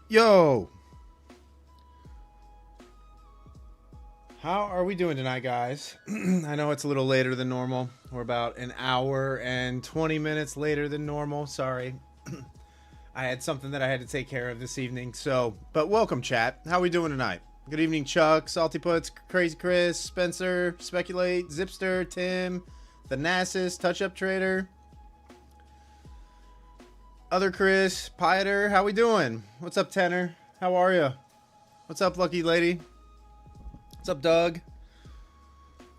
Yo, how are we doing tonight, guys? I know it's a little later than normal. We're about an hour and 20 minutes later than normal. Sorry. I had something that I had to take care of this evening. But welcome, chat. How are we doing tonight? Good evening, Chuck, Salty Puts, Crazy Chris, Spencer, Speculate, Zipster, Tim, the Nasus, Touch Up Trader, other Chris, Pieter. How we doing? What's up, Tanner? How are you? What's up, Lucky Lady? What's up, Doug?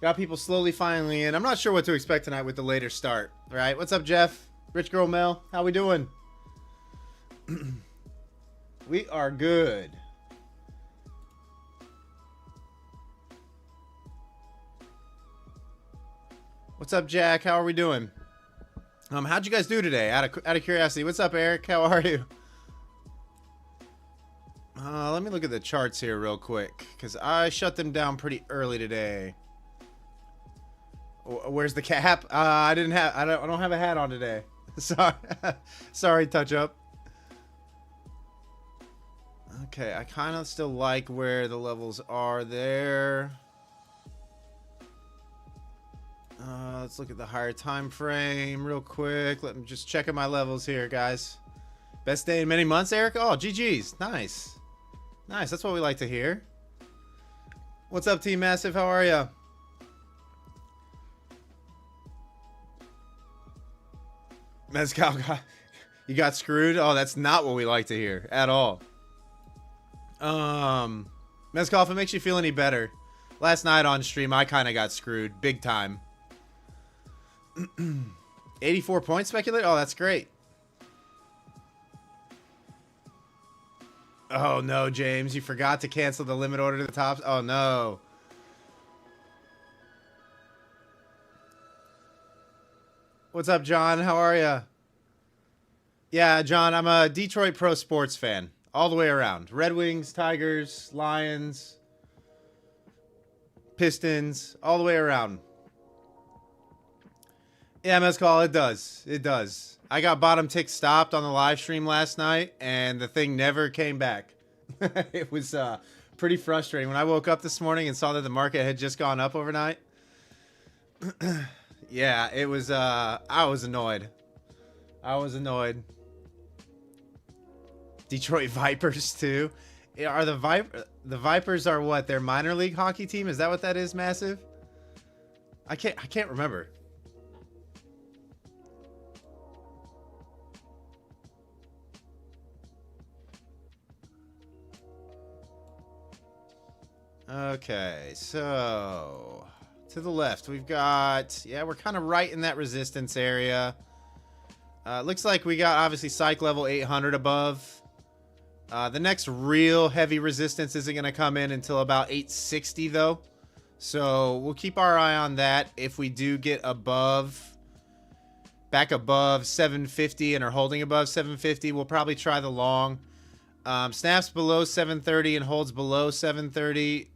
Got people slowly finally in. I'm not sure what to expect tonight with the later start. All right. What's up, Jeff? Rich Girl Mel. How we doing? We are good. What's up, Jack? How are we doing? How'd you guys do today? Out of curiosity. What's up, Eric? How are you? Let me look at the charts here real quick, because I shut them down pretty early today. Where's the cap? I don't have a hat on today. Sorry, sorry, Touch Up. Okay, I kind of still like where the levels are there. Let's look at the higher time frame real quick. Let me just check my levels here, guys. Best day in many months, Eric? Oh, GG's. Nice. Nice, that's what we like to hear. What's up, Team Massive? How are ya? Mezcal you got screwed? Oh, that's not what we like to hear at all. Mezcal, if it makes you feel any better, last night on stream I kind of got screwed big time. 84 points, Speculate? Oh, that's great. Oh no, James, you forgot to cancel the limit order to the tops. Oh no. What's up, John? How are ya? Yeah, John, I'm a Detroit pro sports fan all the way around. Red Wings, Tigers, Lions, Pistons, all the way around. Yeah, Mezcal, it does. It does. I got bottom tick stopped on the live stream last night, and the thing never came back. It was pretty frustrating. When I woke up this morning and saw that the market had just gone up overnight, yeah, it was, I was annoyed. I was annoyed. Detroit Vipers, too. Are the Vipers are what? Their minor league hockey team? Is that what that is, Massive? I can't remember. Okay, so to the left we've got, yeah, we're kind of right in that resistance area. Looks like we got obviously psych level 800 above. The next real heavy resistance isn't going to come in until about 860 though, so we'll keep our eye on that. If we do get back above 750 and are holding above 750, we'll probably try the long. Snaps below 730 and holds below 730.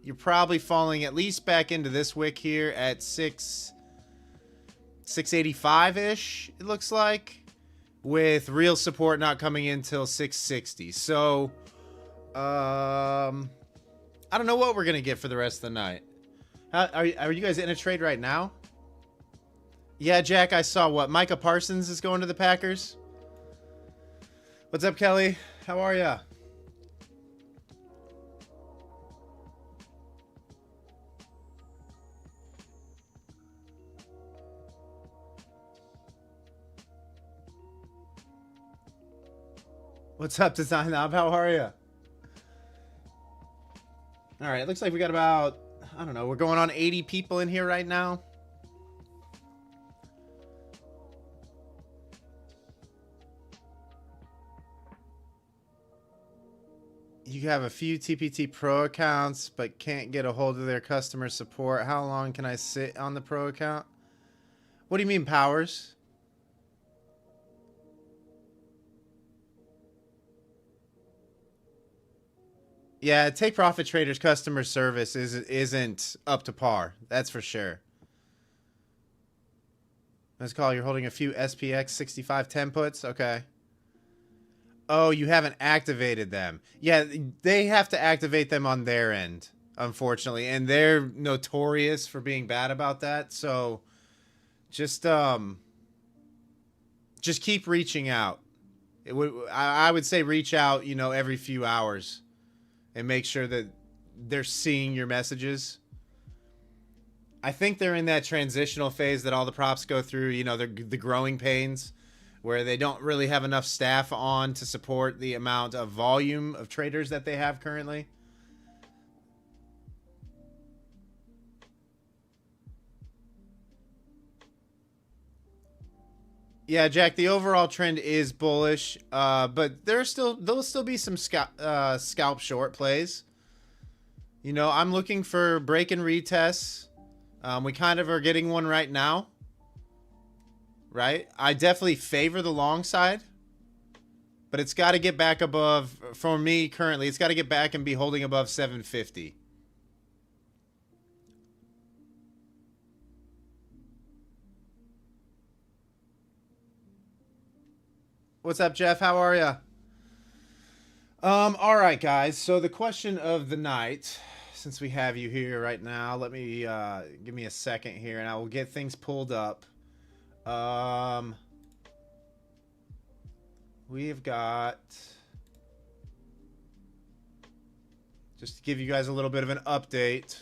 You're probably falling at least back into this wick here at 685-ish, it looks like, with real support not coming in till 660. So, I don't know what we're going to get for the rest of the night. Are you guys in a trade right now? Yeah, Jack, I saw what? Micah Parsons is going to the Packers. What's up, Kelly? How are ya? What's up, Design Knob? How are ya? All right, it looks like we got about, I don't know, we're going on 80 people in here right now. You have a few TPT Pro accounts, but can't get a hold of their customer support. How long can I sit on the Pro account? What do you mean, Powers? Yeah, Take Profit Traders customer service isn't up to par. That's for sure. Let's call, you're holding a few SPX 6510 puts. Okay. Oh, you haven't activated them. Yeah, they have to activate them on their end, unfortunately, and they're notorious for being bad about that. So just just keep reaching out. I would say reach out, every few hours and make sure that they're seeing your messages. I think they're in that transitional phase that all the props go through, the growing pains where they don't really have enough staff on to support the amount of volume of traders that they have currently. Yeah, Jack, the overall trend is bullish, but there'll still be some scalp short plays. I'm looking for break and retests. We kind of are getting one right now. Right? I definitely favor the long side, but it's got to get back above, for me currently, it's got to get back and be holding above 750. What's up, Jeff? How are ya? All right, guys. So the question of the night, since we have you here right now, let me give me a second here, and I will get things pulled up. We've got, just to give you guys a little bit of an update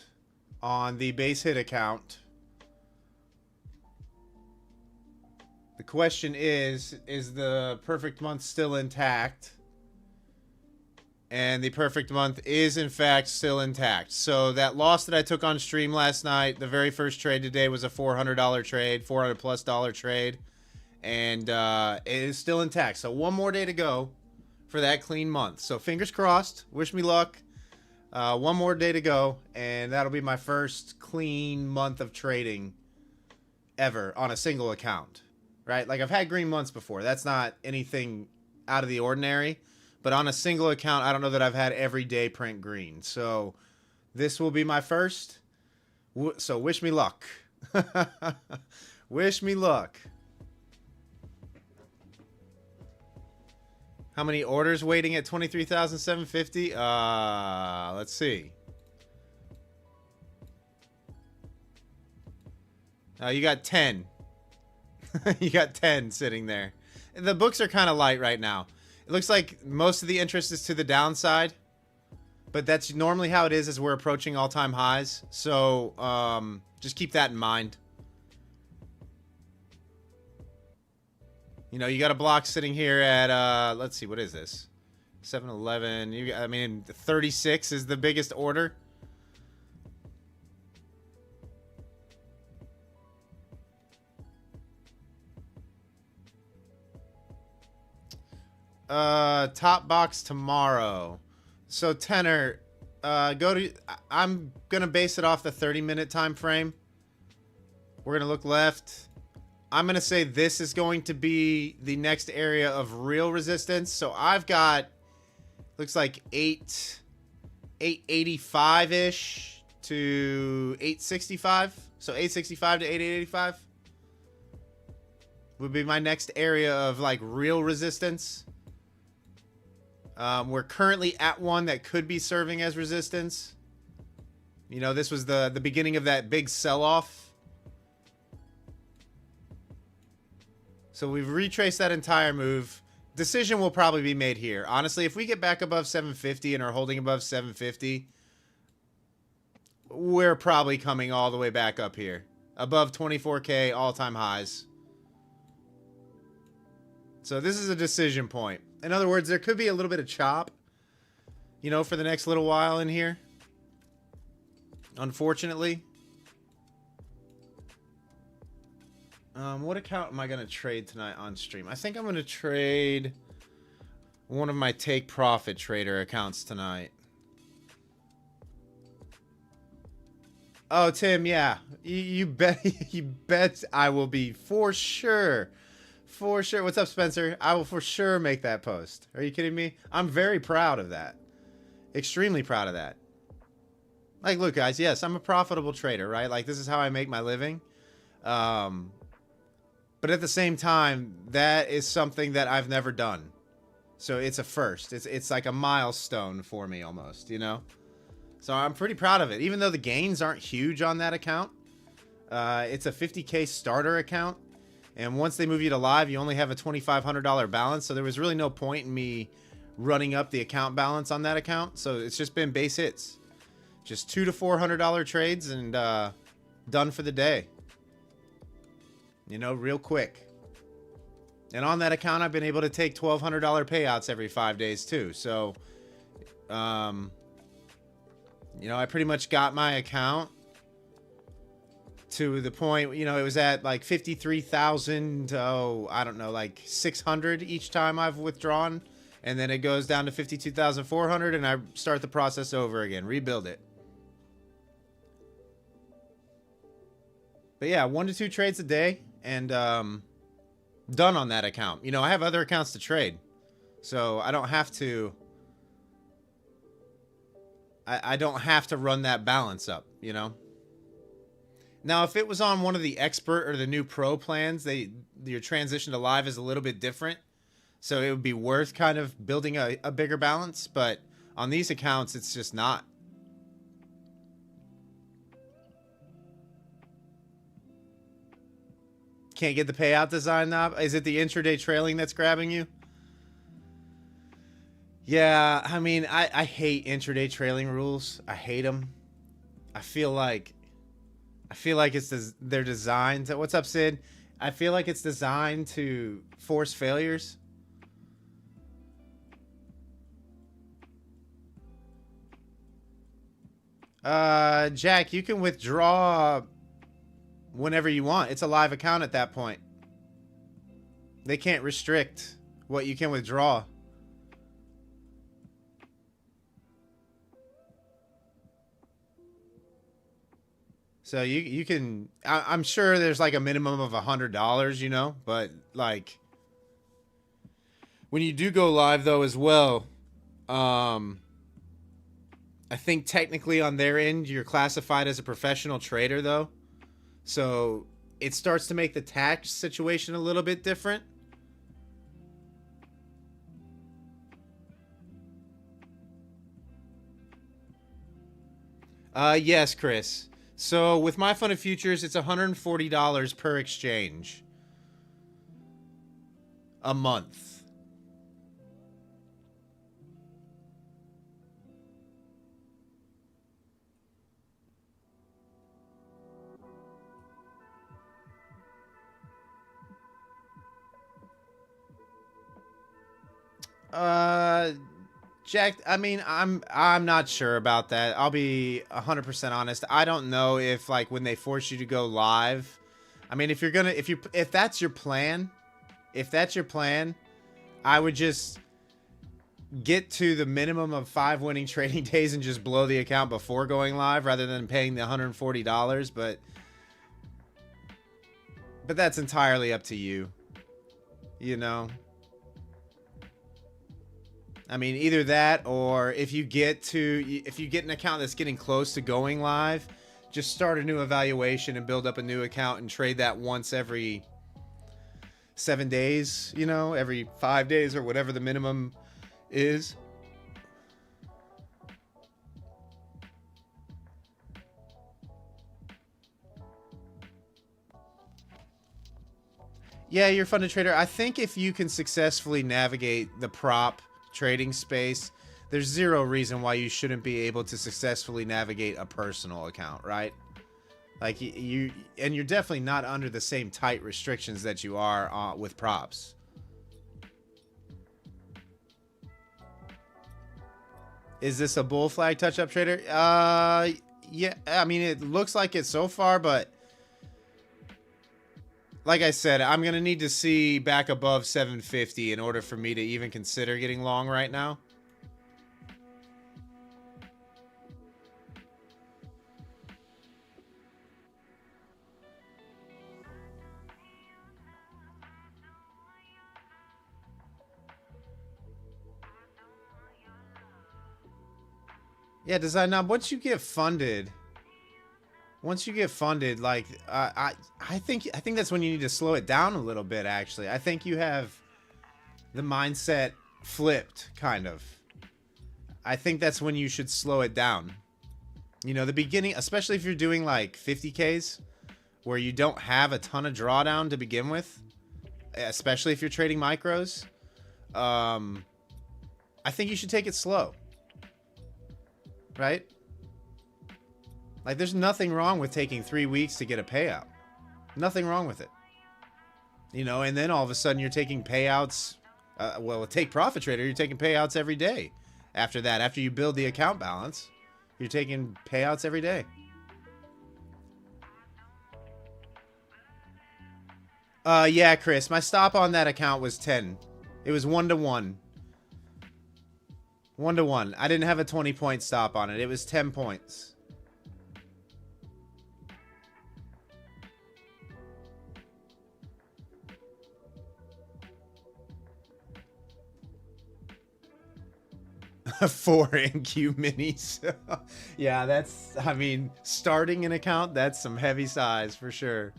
on the base hit account. The question is the perfect month still intact? And the perfect month is, in fact, still intact. So that loss that I took on stream last night, the very first trade today was a $400 trade, $400+ trade. And it is still intact. So one more day to go for that clean month. So fingers crossed. Wish me luck. One more day to go. And that'll be my first clean month of trading ever on a single account. Right? Like, I've had green months before. That's not anything out of the ordinary. But on a single account, I don't know that I've had every day print green. So this will be my first. So wish me luck. Wish me luck. How many orders waiting at 23,750? Let's see. You got 10. You got 10 sitting there. The books are kind of light right now. It looks like most of the interest is to the downside, but that's normally how it is as we're approaching all-time highs. So just keep that in mind. You got a block sitting here at, let's see, what is this? 7-Eleven. I mean, 36 is the biggest order. Top box tomorrow. So Tenor, I'm gonna base it off the 30-minute time frame. We're gonna look left. I'm gonna say this is going to be the next area of real resistance. So I've got, looks like 885 ish to 865. So 865 to 885 would be my next area of like real resistance. We're currently at one that could be serving as resistance. This was the beginning of that big sell-off. So we've retraced that entire move. Decision will probably be made here. Honestly, if we get back above 750 and are holding above 750, we're probably coming all the way back up here. Above 24K all-time highs. So this is a decision point. In other words, there could be a little bit of chop, for the next little while in here. Unfortunately. What account am I going to trade tonight on stream? I think I'm going to trade one of my take profit trader accounts tonight. Oh, Tim, yeah. You bet you bet I will be for sure. For sure. What's up, Spencer? I will for sure make that post. Are you kidding me? I'm very proud of that. Extremely proud of that. Like, look, guys, yes, I'm a profitable trader, right? Like, this is how I make my living. But at the same time, that is something that I've never done. So it's a first. It's like a milestone for me almost, you know? So I'm pretty proud of it. Even though the gains aren't huge on that account, it's a 50K starter account. And once they move you to live, you only have a $2,500 balance. So there was really no point in me running up the account balance on that account. So it's just been base hits. Just $200 to $400 trades and done for the day. You know, real quick. And on that account, I've been able to take $1,200 payouts every 5 days too. So, you know, I pretty much got my account to the point, you know, it was at like 53,000, I don't know, like 600 each time I've withdrawn. And then it goes down to 52,400 and I start the process over again, rebuild it. But yeah, 1 to 2 trades a day and done on that account. You know, I have other accounts to trade, so I don't have to I don't have to run that balance up, you know. Now, if it was on one of the expert or the new pro plans, your transition to live is a little bit different, so it would be worth kind of building a bigger balance. But on these accounts, it's just not. Can't get the payout design knob? Is it the intraday trailing that's grabbing you? Yeah, I mean, I hate intraday trailing rules. I hate them. I feel like they're designed to, what's up, Sid? I feel like it's designed to force failures. Jack, you can withdraw whenever you want. It's a live account at that point. They can't restrict what you can withdraw. So you can, I'm sure there's like a minimum of $100, you know, but like when you do go live though as well, I think technically on their end, you're classified as a professional trader though. So it starts to make the tax situation a little bit different. Yes, Chris. So with my funded futures, it's $140 per exchange a month. Jack, I mean, I'm not sure about that. I'll be 100% honest. I don't know if like when they force you to go live. I mean, if that's your plan, I would just get to the minimum of 5 winning trading days and just blow the account before going live rather than paying the $140, but that's entirely up to you. You know? I mean, either that or if you get an account that's getting close to going live, just start a new evaluation and build up a new account and trade that once every 7 days, you know, every 5 days or whatever the minimum is. Yeah, you're a funded trader. I think if you can successfully navigate the prop trading space, there's zero reason why you shouldn't be able to successfully navigate a personal account, right? Like and you're definitely not under the same tight restrictions that you are with props. Is this a bull flag touch-up trader? Yeah, I mean, it looks like it so far, but like I said, I'm going to need to see back above 750 in order for me to even consider getting long right now. Yeah, design knob, once you get funded, like I think that's when you need to slow it down a little bit. Actually, I think you have the mindset flipped, kind of. I think that's when you should slow it down. You know, the beginning, especially if you're doing like 50Ks, where you don't have a ton of drawdown to begin with, especially if you're trading micros, I think you should take it slow. Right? Like, there's nothing wrong with taking 3 weeks to get a payout. Nothing wrong with it. You know, and then all of a sudden you're taking payouts. Well, take Profit Trader, you're taking payouts every day. After that, after you build the account balance, you're taking payouts every day. Yeah, Chris, my stop on that account was 10. It was 1-to-1. 1-to-1. I didn't have a 20-point stop on it. It was 10 points. Four NQ minis. Yeah, that's, I mean, starting an account, that's some heavy size for sure.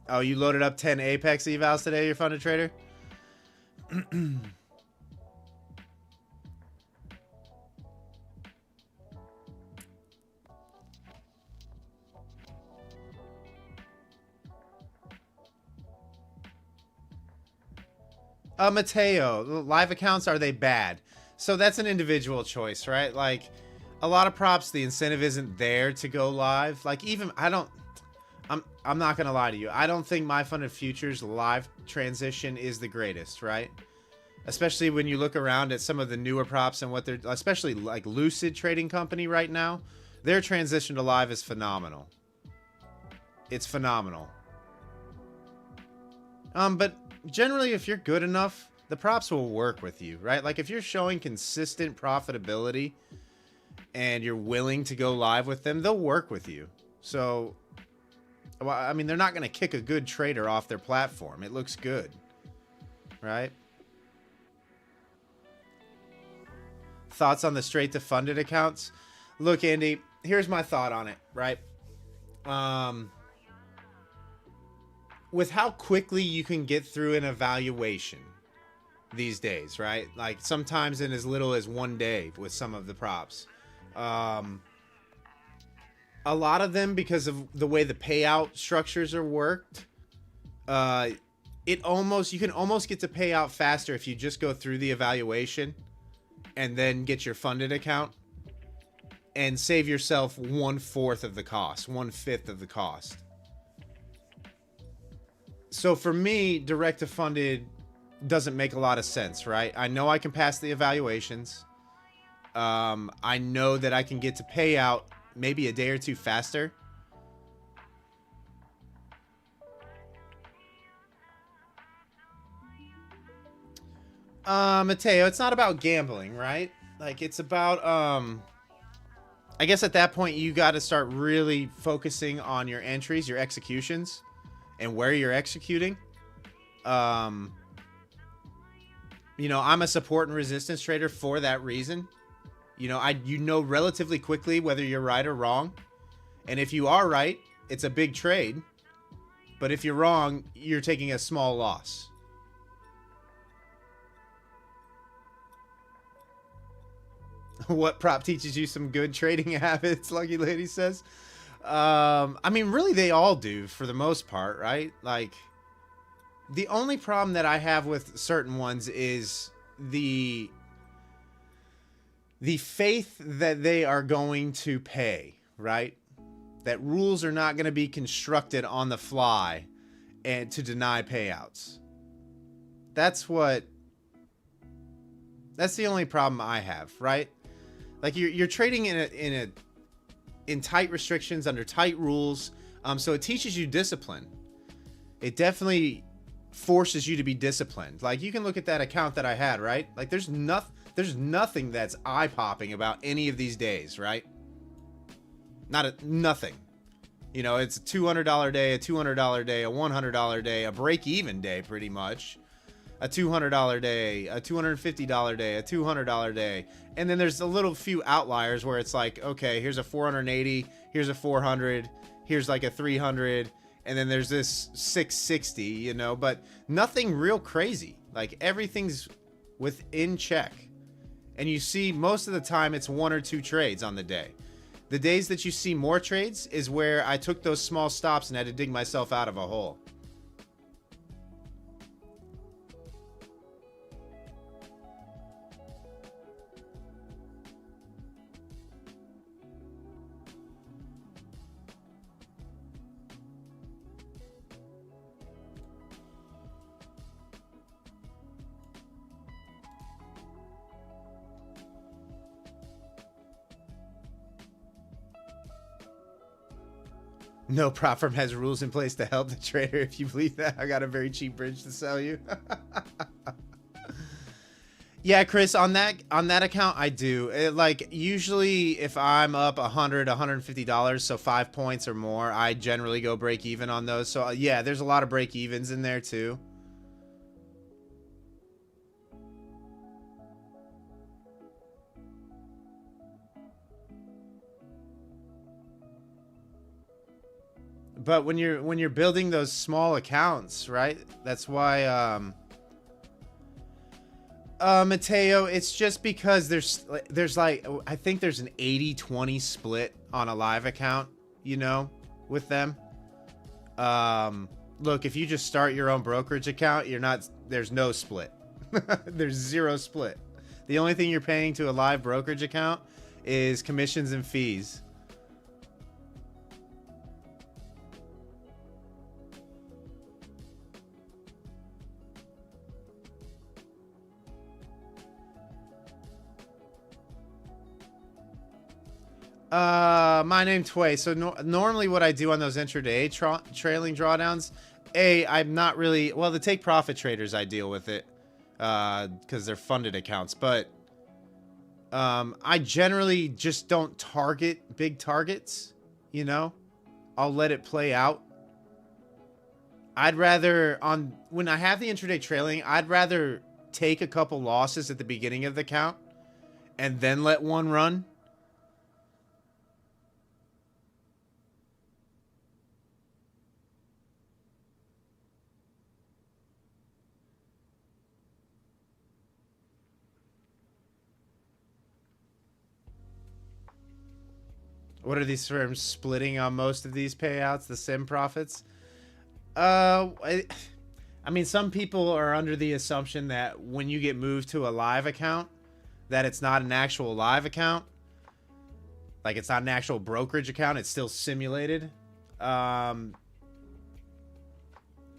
Oh, you loaded up 10 Apex evals today, your funded trader? Mateo, live accounts, are they bad? So that's an individual choice, right? Like, a lot of props, the incentive isn't there to go live. Like, even, I'm not gonna lie to you. I don't think My Funded Futures live transition is the greatest, right? Especially when you look around at some of the newer props and what they're, especially like Lucid Trading Company right now, their transition to live is phenomenal. It's phenomenal. But generally, if you're good enough, the props will work with you, right? Like, if you're showing consistent profitability and you're willing to go live with them, they'll work with you. So, well, I mean, they're not going to kick a good trader off their platform. It looks good, right? Thoughts on the straight to funded accounts? Look, Andy, here's my thought on it, right? With how quickly you can get through an evaluation these days, right? Like, sometimes in as little as 1 day with some of the props. A lot of them, because of the way the payout structures are worked, you can almost get to pay out faster if you just go through the evaluation and then get your funded account and save yourself 1/4 of the cost, 1/5 of the cost. So for me, direct to funded doesn't make a lot of sense, right? I know I can pass the evaluations. I know that I can get to payout maybe a day or two faster. Mateo, it's not about gambling, right? Like, it's about, I guess at that point you got to start really focusing on your entries, your executions, and where you're executing. You know, I'm a support and resistance trader for that reason. You know, relatively quickly whether you're right or wrong. And if you are right, it's a big trade. But if you're wrong, you're taking a small loss. What prop teaches you some good trading habits? Lucky Lady says. I mean, really, they all do for the most part, right? Like, the only problem that I have with certain ones is the faith that they are going to pay, right? That rules are not going to be constructed on the fly and to deny payouts. That's the only problem I have, right? Like, you're trading in tight restrictions, under tight rules. So it teaches you discipline. It definitely forces you to be disciplined. Like, you can look at that account that I had, right? Like, there's nothing that's eye-popping about any of these days, right? Nothing. You know, it's a $200 day, a $200 day, a $100 day, a break-even day, pretty much. A $200 day, a $250 day, a $200 day. And then there's a little few outliers where it's like, okay, here's a 480, here's a 400, here's like a 300, and then there's this 660, you know, but nothing real crazy. Like everything's within check. And you see most of the time it's 1 or 2 trades on the day. The days that you see more trades is where I took those small stops and had to dig myself out of a hole. No prop firm has rules in place to help the trader. If you believe that, I got a very cheap bridge to sell you. Yeah, Chris, on that account, I do. Like usually, if I'm up $150, so 5 points or more, I generally go break even on those. So yeah, there's a lot of break evens in there too. But when you're building those small accounts, right? That's why Mateo, it's just because there's like I think there's an 80-20 split on a live account, you know, with them. Look, if you just start your own brokerage account, there's no split. There's 0 split. The only thing you're paying to a live brokerage account is commissions and fees. My name Tway. So normally what I do on those intraday trailing drawdowns, I'm not really, well, the take profit traders I deal with it, because they're funded accounts, but I generally just don't target big targets, you know. I'll let it play out. I'd rather, when I have the intraday trailing, I'd rather take a couple losses at the beginning of the count and then let one run. What are these firms splitting on most of these payouts? The sim profits? I mean, some people are under the assumption that when you get moved to a live account, that it's not an actual live account. Like it's not an actual brokerage account. It's still simulated. I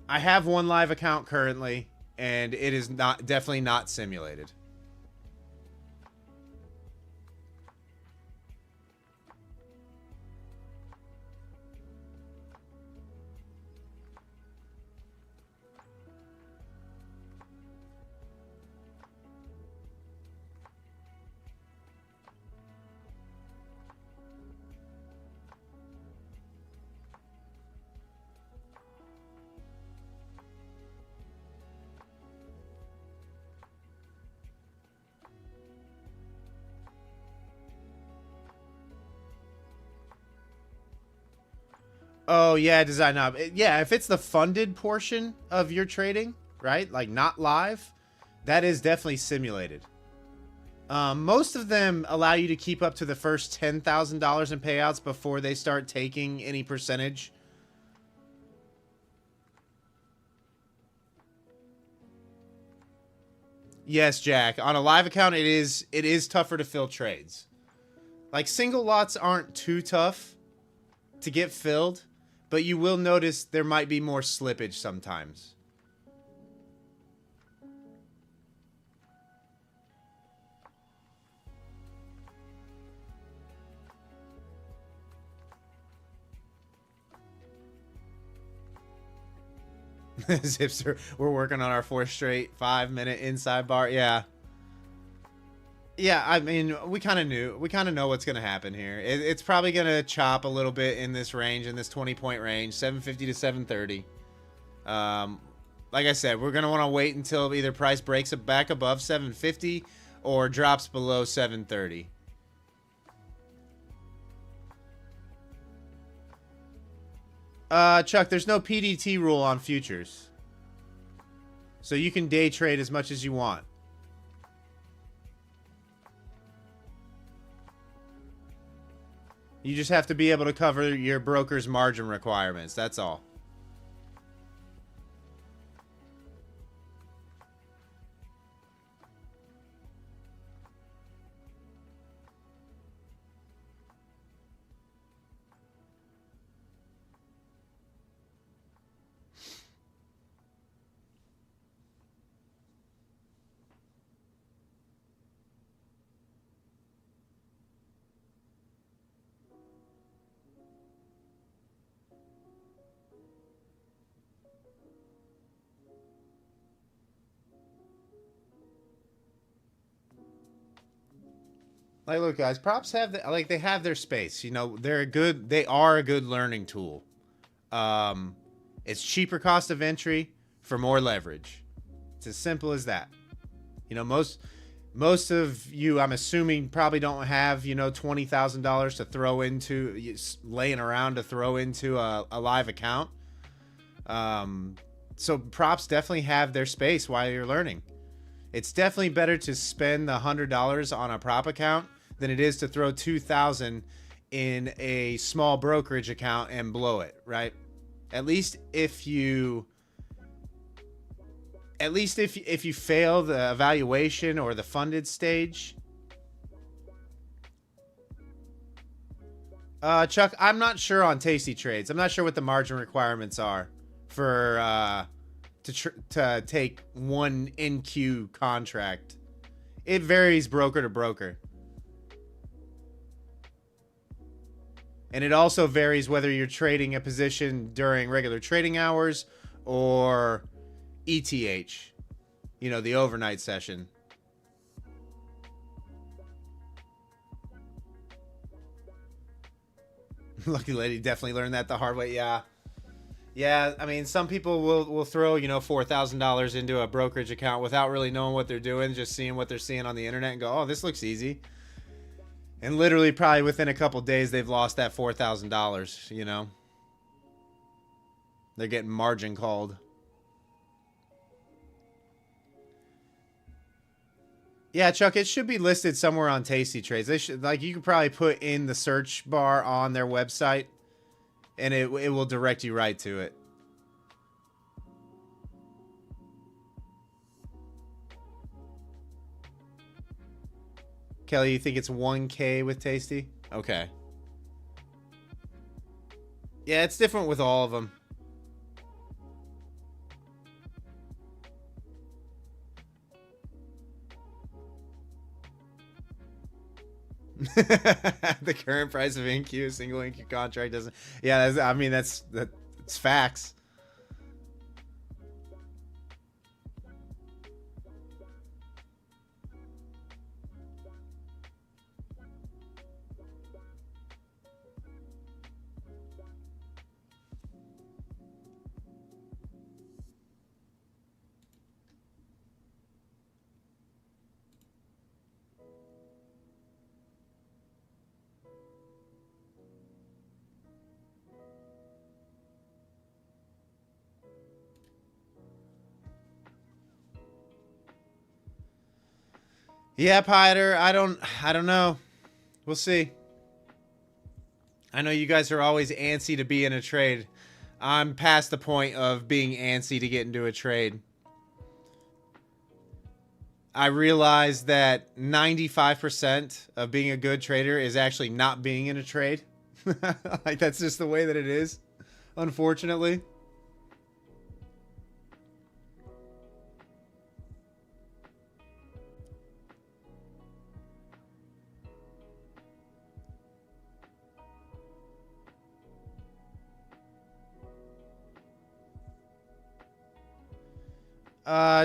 have one live account currently, and it is definitely not simulated. Oh, yeah, design knob. Yeah, if it's the funded portion of your trading, right? Like not live, that is definitely simulated. Most of them allow you to keep up to the first $10,000 in payouts before they start taking any percentage. Yes, Jack. On a live account, it is tougher to fill trades. Like single lots aren't too tough to get filled, but you will notice there might be more slippage sometimes. Zipster, we're working on our 4th straight 5-minute inside bar. Yeah. Yeah, I mean, we kind of know what's going to happen here. It's probably going to chop a little bit in this range, in this 20-point range, 750 to 730. Like I said, we're going to want to wait until either price breaks back above 750 or drops below 730. Chuck, there's no PDT rule on futures. So you can day trade as much as you want. You just have to be able to cover your broker's margin requirements. That's all. Like, look, guys, props have they have their space. You know, they are a good learning tool. It's cheaper cost of entry for more leverage. It's as simple as that. You know, most of you, I'm assuming, probably don't have, you know, $20,000 to throw into, laying around to throw into a live account. So props definitely have their space while you're learning. It's definitely better to spend the $100 on a prop account than it is to throw $2,000 in a small brokerage account and blow it, right? At least if you fail the evaluation or the funded stage. Chuck, I'm not sure on Tasty Trades. I'm not sure what the margin requirements are for to take one NQ contract. It varies broker to broker. And it also varies whether you're trading a position during regular trading hours or ETH, you know, the overnight session. Lucky lady definitely learned that the hard way. Yeah. Yeah, I mean, some people will throw, you know, $4,000 into a brokerage account without really knowing what they're doing, just seeing what they're seeing on the internet and go, oh, this looks easy. And literally probably within a couple days, they've lost that $4,000, you know. They're getting margin called. Yeah, Chuck, it should be listed somewhere on Tasty Trades. They should, like, you could probably put in the search bar on their website, and it will direct you right to it. Kelly, you think it's 1K with Tasty? Okay. Yeah, it's different with all of them. The current price of NQ, single NQ contract doesn't. Yeah, I mean that's facts. Yeah, Piter, I don't know. We'll see. I know you guys are always antsy to be in a trade. I'm past the point of being antsy to get into a trade. I realize that 95% of being a good trader is actually not being in a trade. Like, that's just the way that it is, unfortunately.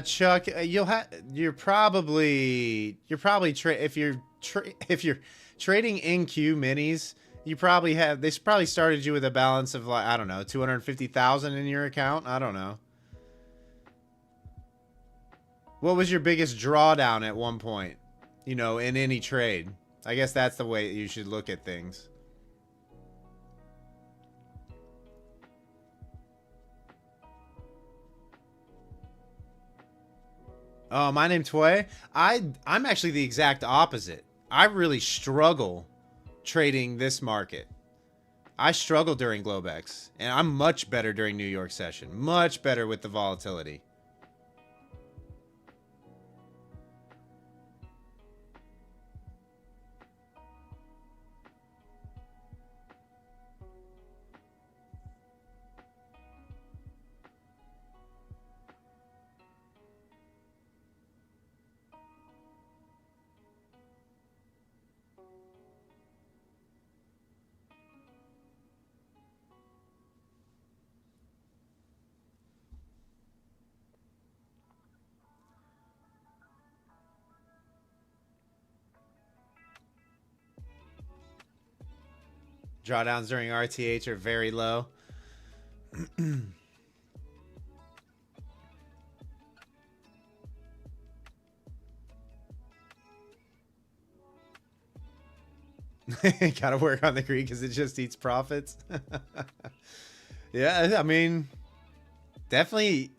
Chuck, you're probably if you're trading NQ minis, you probably have, they probably started you with a balance of, like, I don't know, 250,000 in your account. I don't know. What was your biggest drawdown at one point, you know, in any trade? I guess that's the way you should look at things. Oh, my name's Tway. I'm actually the exact opposite. I really struggle trading this market. I struggle during globex, and I'm much better during New York session. Much better with the volatility. Drawdowns during RTH are very low. Gotta work on the Greek because it just eats profits. Yeah, I mean, definitely.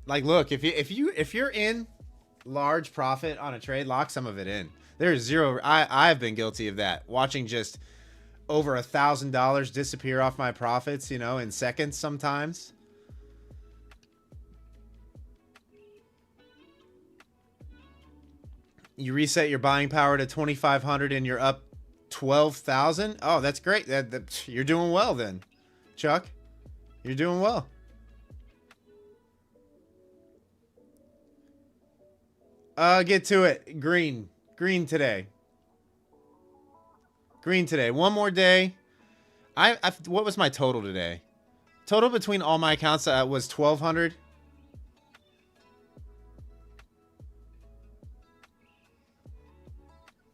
Like, look, if you're in large profit on a trade, lock some of it in. There's zero. I've been guilty of that. Watching just over $1,000 disappear off my profits, you know, in seconds sometimes. You reset your buying power to 2,500 and you're up 12,000. Oh, that's great. You're doing well then, Chuck. You're doing well. Get to it. Green today. Green today. One more day. What was my total today? Total between all my accounts was 1,200.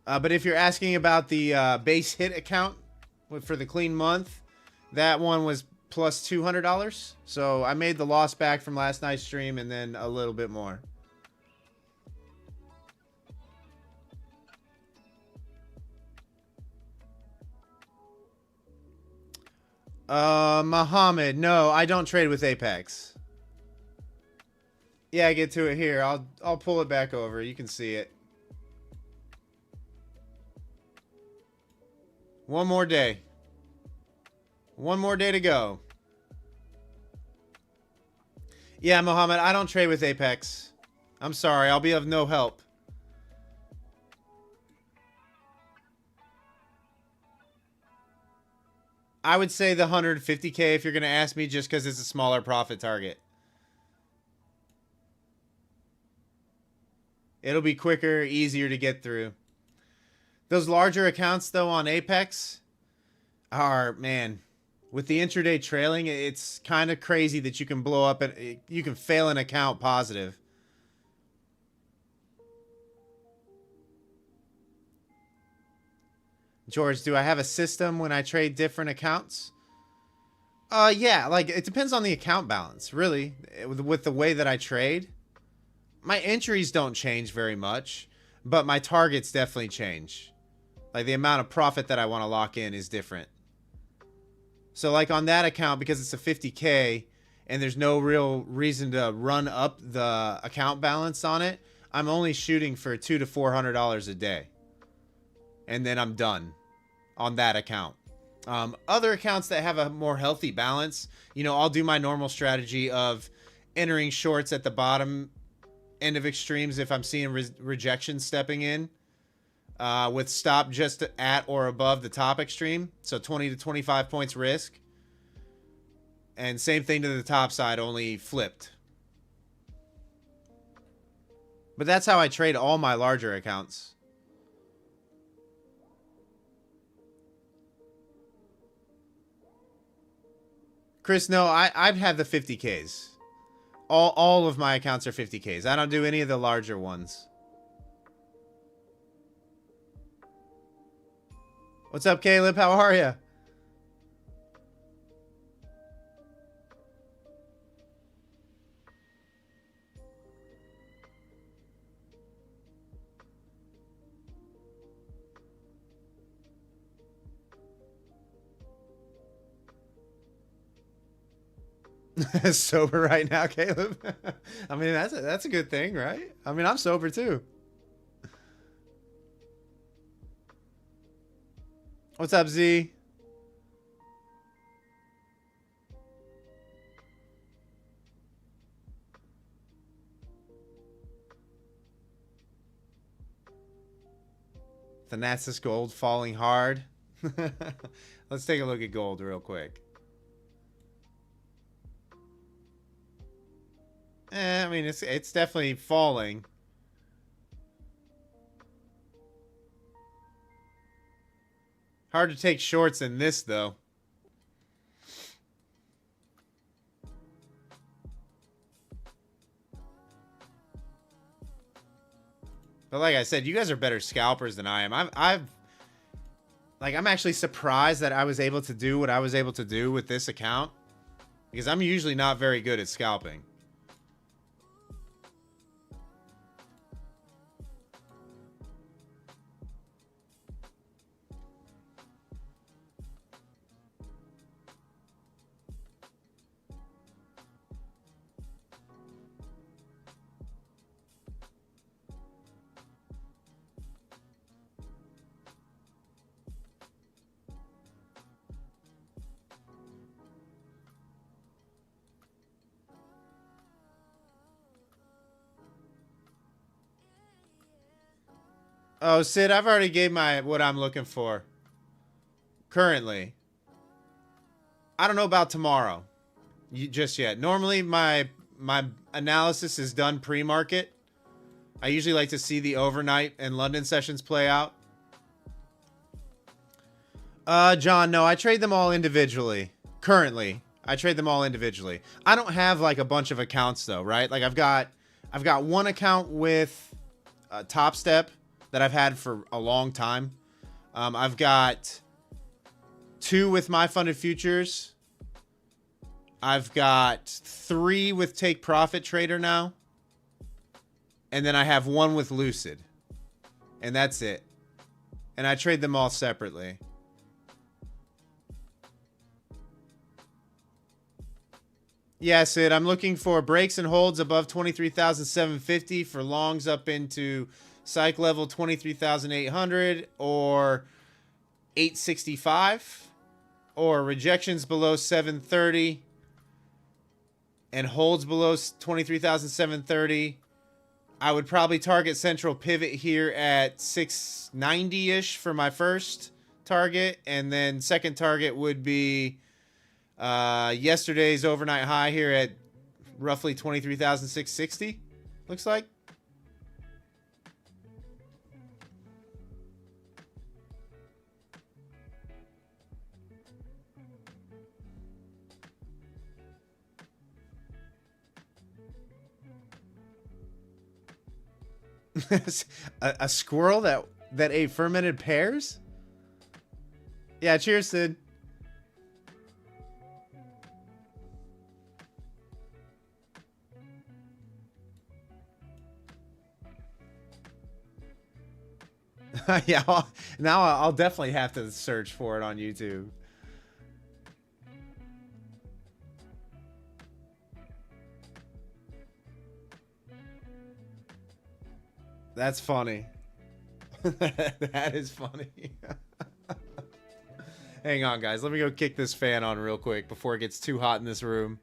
But if you're asking about the base hit account for the clean month, that one was plus $200. So I made the loss back from last night's stream and then a little bit more. Muhammad, no, I don't trade with Apex. Yeah, I get to it here. I'll pull it back over. You can see it. One more day. One more day to go. Yeah, Mohammed, I don't trade with Apex. I'm sorry, I'll be of no help. I would say the 150K if you're going to ask me, just because it's a smaller profit target. It'll be quicker, easier to get through. Those larger accounts, though, on Apex are, man, with the intraday trailing, it's kind of crazy that you can blow up, you can fail an account positive. George, do I have a system when I trade different accounts? Yeah, like it depends on the account balance, really. With the way that I trade, my entries don't change very much, but my targets definitely change. Like the amount of profit that I want to lock in is different. So like on that account, because it's a 50K and there's no real reason to run up the account balance on it, I'm only shooting for $200 to $400 a day. And then I'm done on that account. Other accounts that have a more healthy balance, you know, I'll do my normal strategy of entering shorts at the bottom end of extremes if I'm seeing rejection stepping in, with stop just at or above the top extreme. So 20 to 25 points risk. And same thing to the top side, only flipped. But that's how I trade all my larger accounts. Chris, no, I've had the 50Ks. All of my accounts are 50Ks. I don't do any of the larger ones. What's up, Caleb? How are you? Sober right now, Caleb. I mean, that's a good thing, right? I mean, I'm sober too. What's up, Z? The Nasdaq gold falling hard. Let's take a look at gold real quick. I mean, it's definitely falling. Hard to take shorts in this, though. But like I said, you guys are better scalpers than I am. I'm actually surprised that I was able to do what I was able to do with this account, because I'm usually not very good at scalping. Oh, Sid, I've already gave my what I'm looking for. Currently. I don't know about tomorrow. Just yet. Normally my analysis is done pre-market. I usually like to see the overnight and London sessions play out. John, no, I trade them all individually. Currently, I trade them all individually. I don't have like a bunch of accounts though, right? Like I've got one account with Top Step that I've had for a long time. I've got 2 with My Funded Futures. I've got 3 with Take Profit Trader now. And then I have 1 with Lucid. And that's it. And I trade them all separately. Yeah, Sid, I'm looking for breaks and holds above 23,750 for longs up into psych level 23,800 or 865, or rejections below 730 and holds below 23,730. I would probably target central pivot here at 690-ish for my first target, and then second target would be yesterday's overnight high here at roughly 23,660, looks like. a squirrel that ate fermented pears? Yeah, cheers, Sid. Yeah, now I'll definitely have to search for it on YouTube. That's funny. That is funny. Hang on, guys. Let me go kick this fan on real quick before it gets too hot in this room.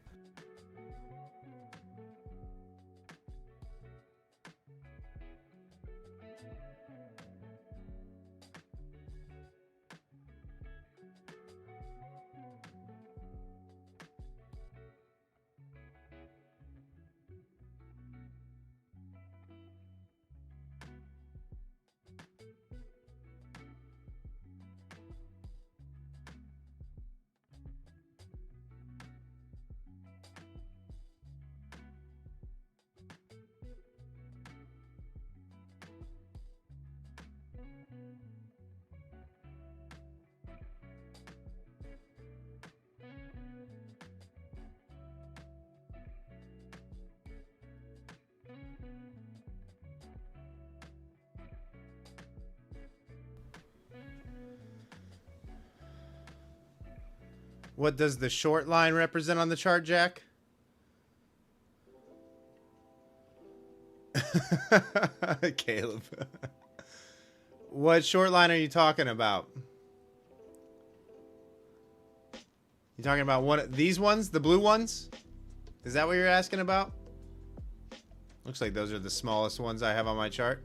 What does the short line represent on the chart, Jack? Caleb. What short line are you talking about? You talking about one of these ones? The blue ones? Is that what you're asking about? Looks like those are the smallest ones I have on my chart.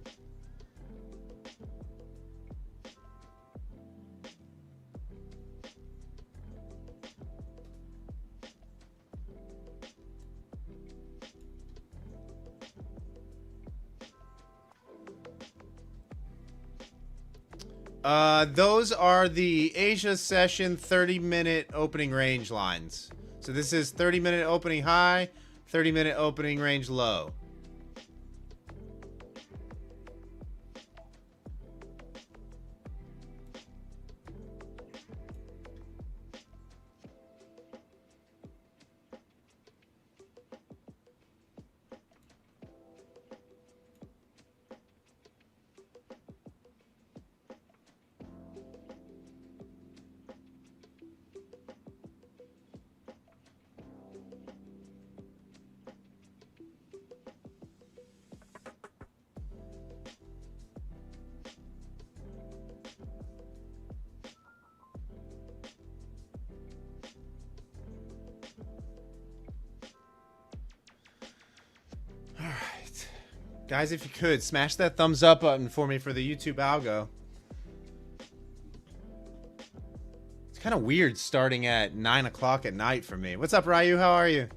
Those are the Asia session 30-minute opening range lines. So this is 30-minute opening high, 30-minute opening range low. Guys, if you could, smash that thumbs up button for me for the YouTube algo. It's kind of weird starting at 9 o'clock at night for me. What's up, Ryu? How are you?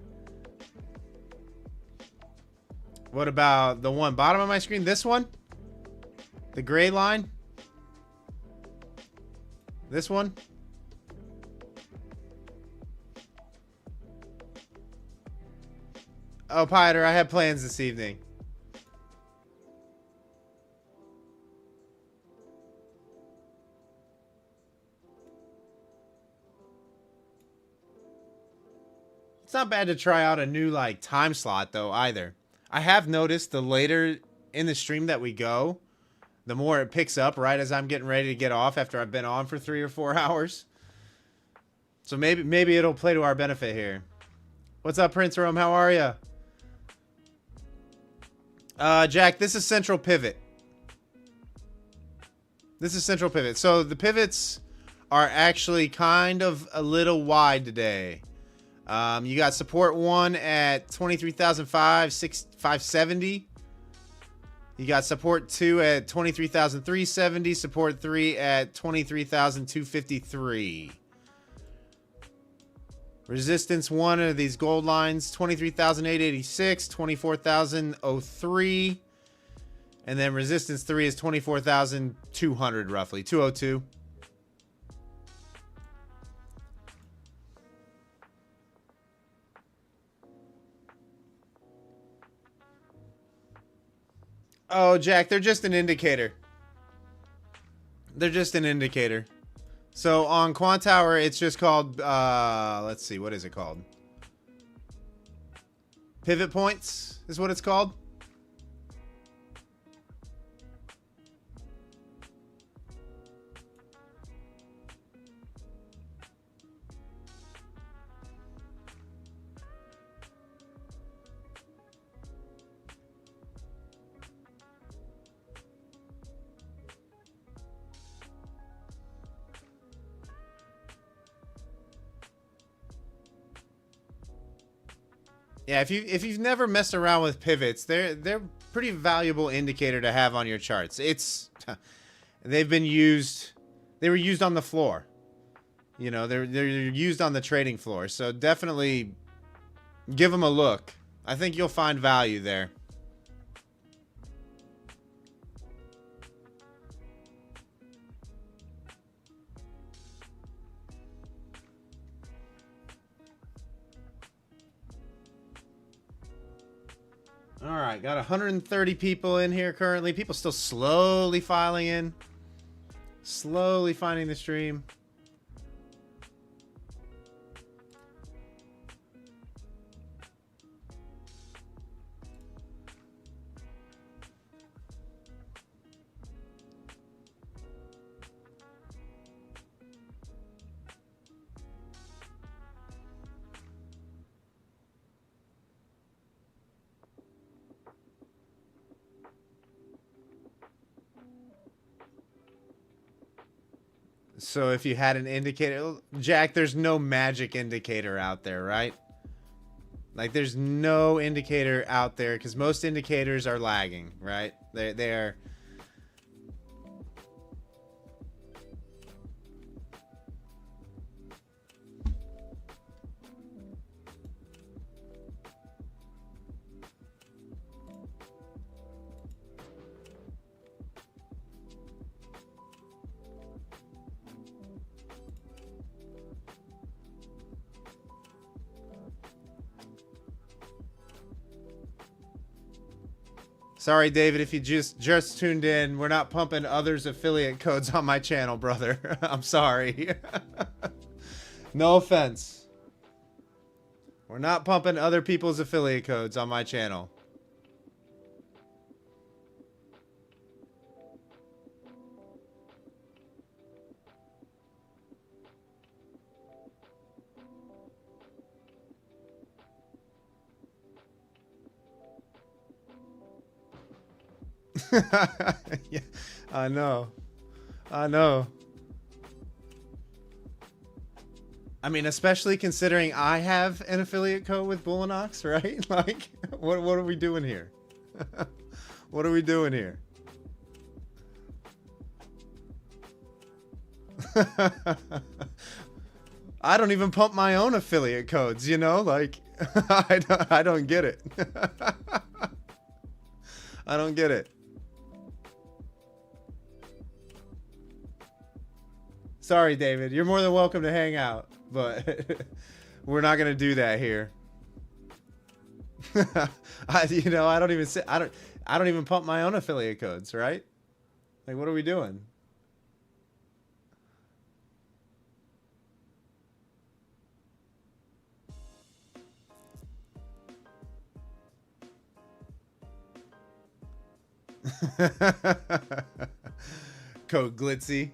What about the one bottom of my screen? This one? The gray line? This one? Oh, Pieter, I have plans this evening. It's not bad to try out a new like time slot though either. I have noticed the later in the stream that we go, the more it picks up right as I'm getting ready to get off after I've been on for 3 or 4 hours. So maybe it'll play to our benefit here. What's up, Prince Rome? How are you? Jack, this is central pivot. This is central pivot. So the pivots are actually kind of a little wide today. You got support 1 at 23,570. You got support 2 at 23,370. Support 3 at 23,253. Resistance 1 of these gold lines, 23,886, 24,003. And then resistance 3 is 24,200 roughly, 202. Oh, Jack, they're just an indicator. They're just an indicator. So on Quant Tower, it's just called, let's see, what is it called? Pivot points is what it's called. Yeah, if you've never messed around with pivots, they're pretty valuable indicator to have on your charts. It's they've been used, they were used on the floor. You know, they're used on the trading floor. So definitely give them a look. I think you'll find value there. All right, got 130 people in here currently. People still slowly filing in. Slowly finding the stream. So if you had an indicator, Jack, there's no magic indicator out there, right? Like there's no indicator out there because most indicators are lagging, right? They're Sorry, David, if you just tuned in, we're not pumping others' affiliate codes on my channel, brother. I'm sorry. No offense. We're not pumping other people's affiliate codes on my channel. Yeah, I know. I know. I mean, especially considering I have an affiliate code with Bullinox, right? Like, what are we doing here? What are we doing here? I don't even pump my own affiliate codes, you know? Like, I don't get it. I don't get it. Sorry, David. You're more than welcome to hang out, but we're not gonna do that here. I don't even say I don't even pump my own affiliate codes, right? Like, what are we doing? Code Glitzy.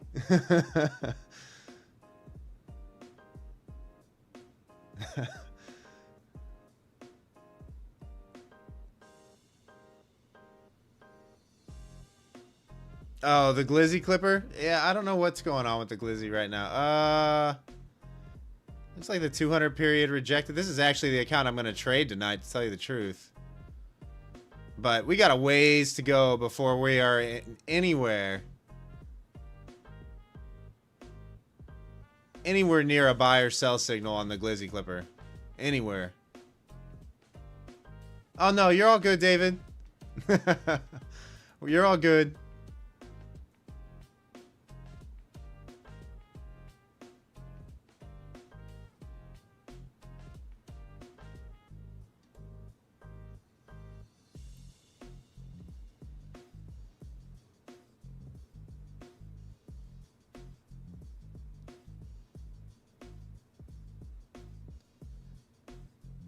Oh, the Glizzy Clipper? Yeah, I don't know what's going on with the Glizzy right now. Looks like the 200 period rejected. This is actually the account I'm going to trade tonight, to tell you the truth. But we got a ways to go before we are anywhere near a buy or sell signal on the Glizzy Clipper. Anywhere. Oh, no, you're all good, David. You're all good.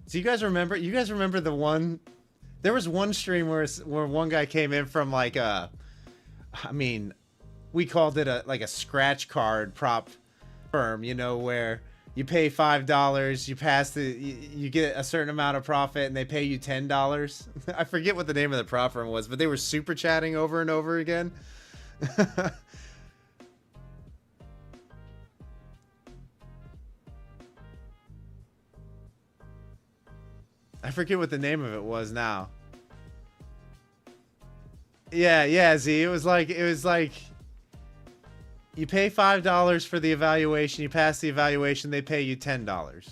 Do you guys remember? You guys remember the one? There was one stream where one guy came in from like a, I mean, we called it like a scratch card prop firm, you know, where you pay $5, you pass you get a certain amount of profit, and they pay you $10. I forget what the name of the prop firm was, but they were super chatting over and over again. I forget what the name of it was now. Yeah, Z. It was like you pay $5 for the evaluation, you pass the evaluation, they pay you $10.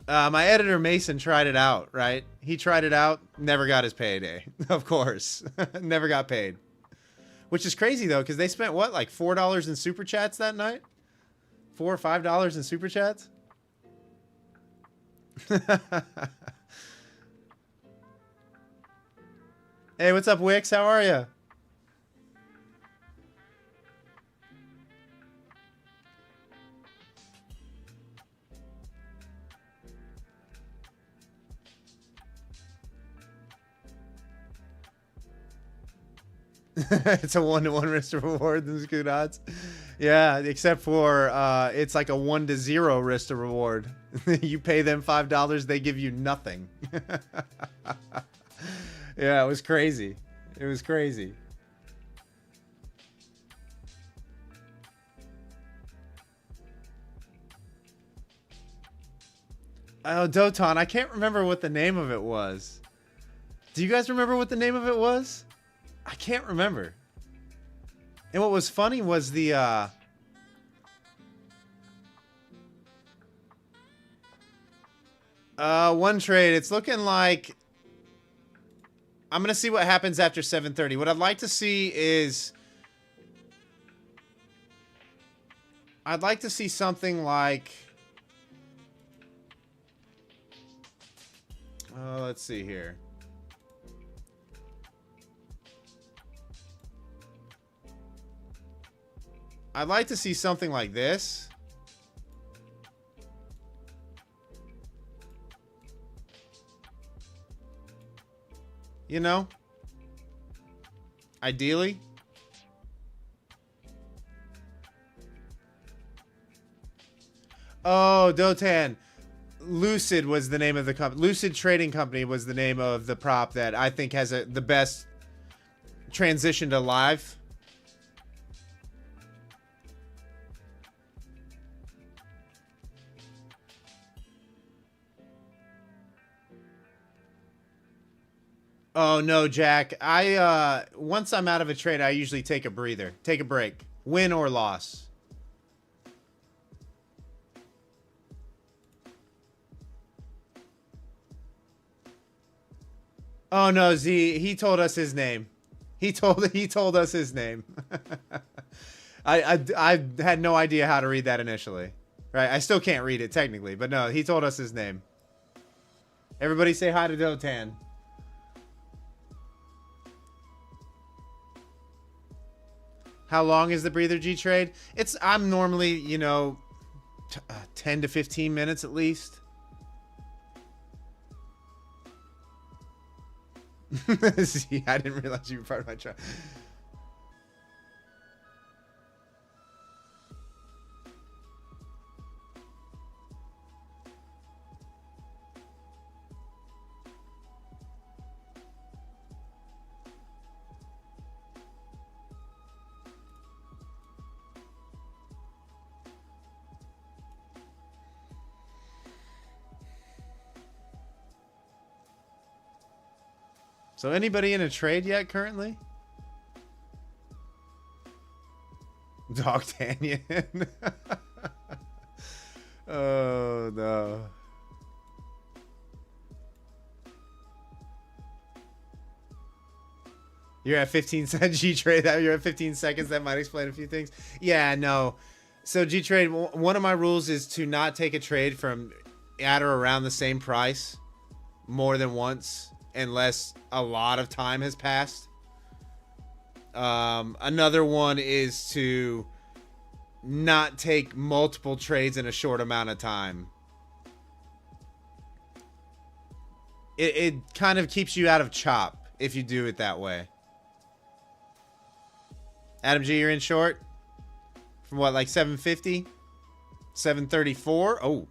My editor Mason tried it out, right? He tried it out, never got his payday. Of course. Never got paid. Which is crazy though, because they spent what, like $4 in super chats that night? $4 or $5 in super chats? Hey, what's up, Wix? How are you? It's a 1-to-1 risk to reward. Those good odds. Yeah, except for it's like a 1-to-0 risk to reward. You pay them $5, they give you nothing. Yeah, it was crazy. It was crazy. Oh, Doton. I can't remember what the name of it was. Do you guys remember what the name of it was? I can't remember. And what was funny was the one trade. It's looking like I'm gonna see what happens after 7:30. What I'd like to see is I'd like to see something like let's see here. I'd like to see something like this. You know? Ideally. Oh, Dotan. Lucid was the name of the company. Lucid Trading Company was the name of the prop that I think has the best transition to live. Oh no, Jack. I once I'm out of a trade, I usually take a breather. Take a break. Win or loss. Oh no, Z, he told us his name. He told us his name. I had no idea how to read that initially. Right? I still can't read it technically, but no, he told us his name. Everybody say hi to Dotan. How long is the breather G trade? I'm normally, you know, 10 to 15 minutes at least. See, I didn't realize you were part of my trial. So anybody in a trade yet currently? Dogtanian. Oh no. You're at 15 cent G trade. You're at 15 seconds. That might explain a few things. Yeah, no. So G trade. One of my rules is to not take a trade from at or around the same price more than once, unless a lot of time has passed. Another one is to not take multiple trades in a short amount of time. It kind of keeps you out of chop if you do it that way. Adam G, you're in short? From what, like 750? 734? Oh.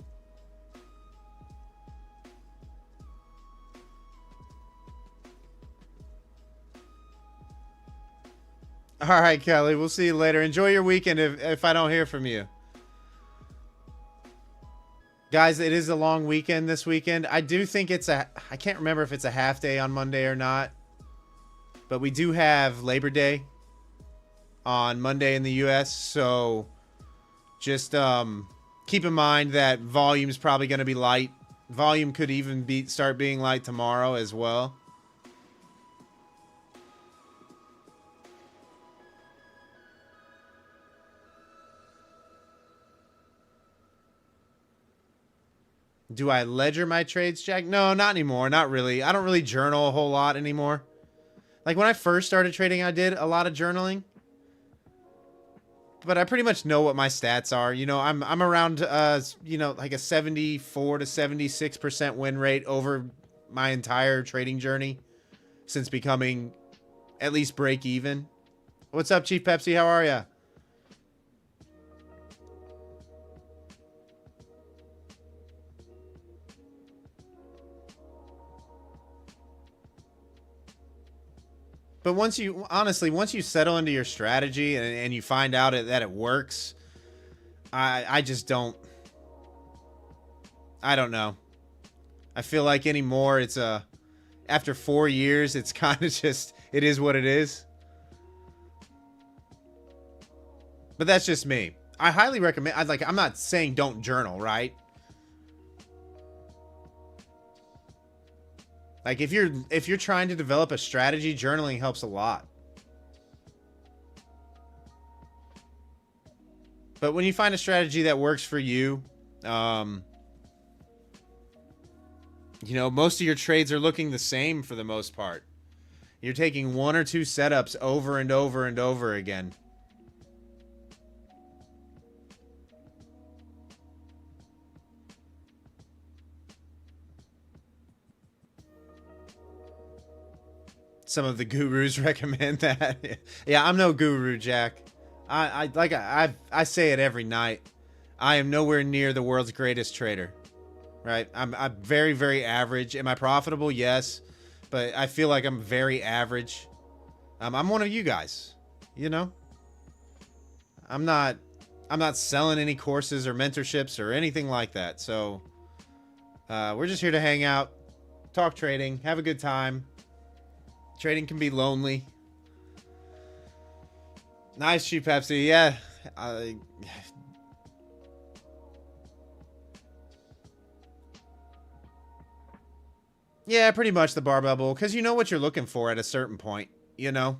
All right, Kelly. We'll see you later. Enjoy your weekend if I don't hear from you. Guys, it is a long weekend this weekend. I do think I can't remember if it's a half day on Monday or not. But we do have Labor Day on Monday in the US, so just keep in mind that volume is probably going to be light. Volume could even start being light tomorrow as well. Do I ledger my trades, Jack? No, not anymore. Not really. I don't really journal a whole lot anymore. Like when I first started trading, I did a lot of journaling. But I pretty much know what my stats are. You know, I'm around you know, like a 74 to 76% win rate over my entire trading journey since becoming at least break even. What's up, Chief Pepsi? How are ya? But once you settle into your strategy and you find out that it works, I just don't. I don't know. I feel like anymore, it's after 4 years, it's kind of just, it is what it is. But that's just me. I highly recommend, I'm not saying don't journal, right? Like if you're trying to develop a strategy, journaling helps a lot. But when you find a strategy that works for you, you know, most of your trades are looking the same for the most part. You're taking 1 or 2 setups over and over and over again. Some of the gurus recommend that. Yeah, I'm no guru, Jack. I say it every night. I am nowhere near the world's greatest trader. Right? I'm very, very average. Am I profitable? Yes. But I feel like I'm very average. I'm one of you guys. You know? I'm not selling any courses or mentorships or anything like that. So we're just here to hang out, talk trading, have a good time. Trading can be lonely. Nice, Cheap Pepsi. Yeah. Yeah, pretty much the barbell bull. Because you know what you're looking for at a certain point. You know?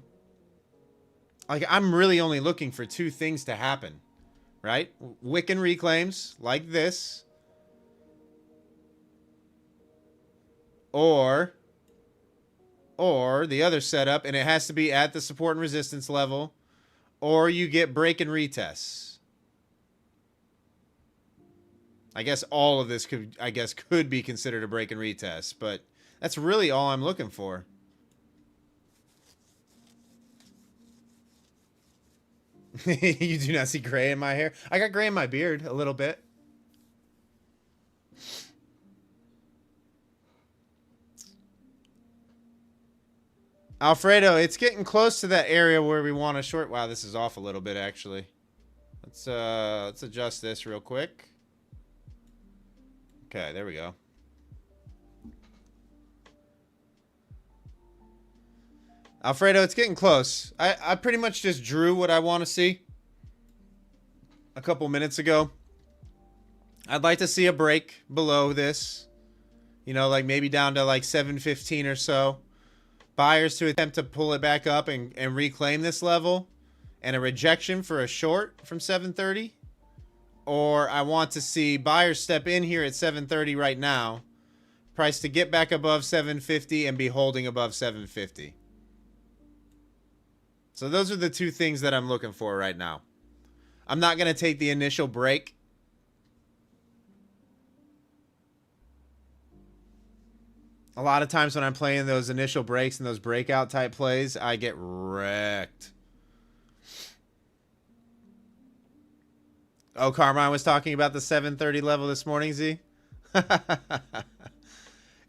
Like, I'm really only looking for 2 things to happen. Right? Wick and reclaims, like this. Or the other setup, and it has to be at the support and resistance level, or you get break and retests. I guess all of this could be considered a break and retest, but that's really all I'm looking for. You do not see gray in my hair? I got gray in my beard a little bit. Alfredo, it's getting close to that area where we want to short. Wow, this is off a little bit, actually. Let's adjust this real quick. Okay, there we go. Alfredo, it's getting close. I pretty much just drew what I want to see a couple minutes ago. I'd like to see a break below this. You know, like maybe down to like 715 or so. Buyers to attempt to pull it back up and reclaim this level, and a rejection for a short from 730. Or I want to see buyers step in here at 730 right now, price to get back above 750 and be holding above 750. So those are the 2 things that I'm looking for right now. I'm not going to take the initial break. A lot of times when I'm playing those initial breaks and those breakout type plays, I get wrecked. Oh, Carmine was talking about the 730 level this morning, Z? Yeah,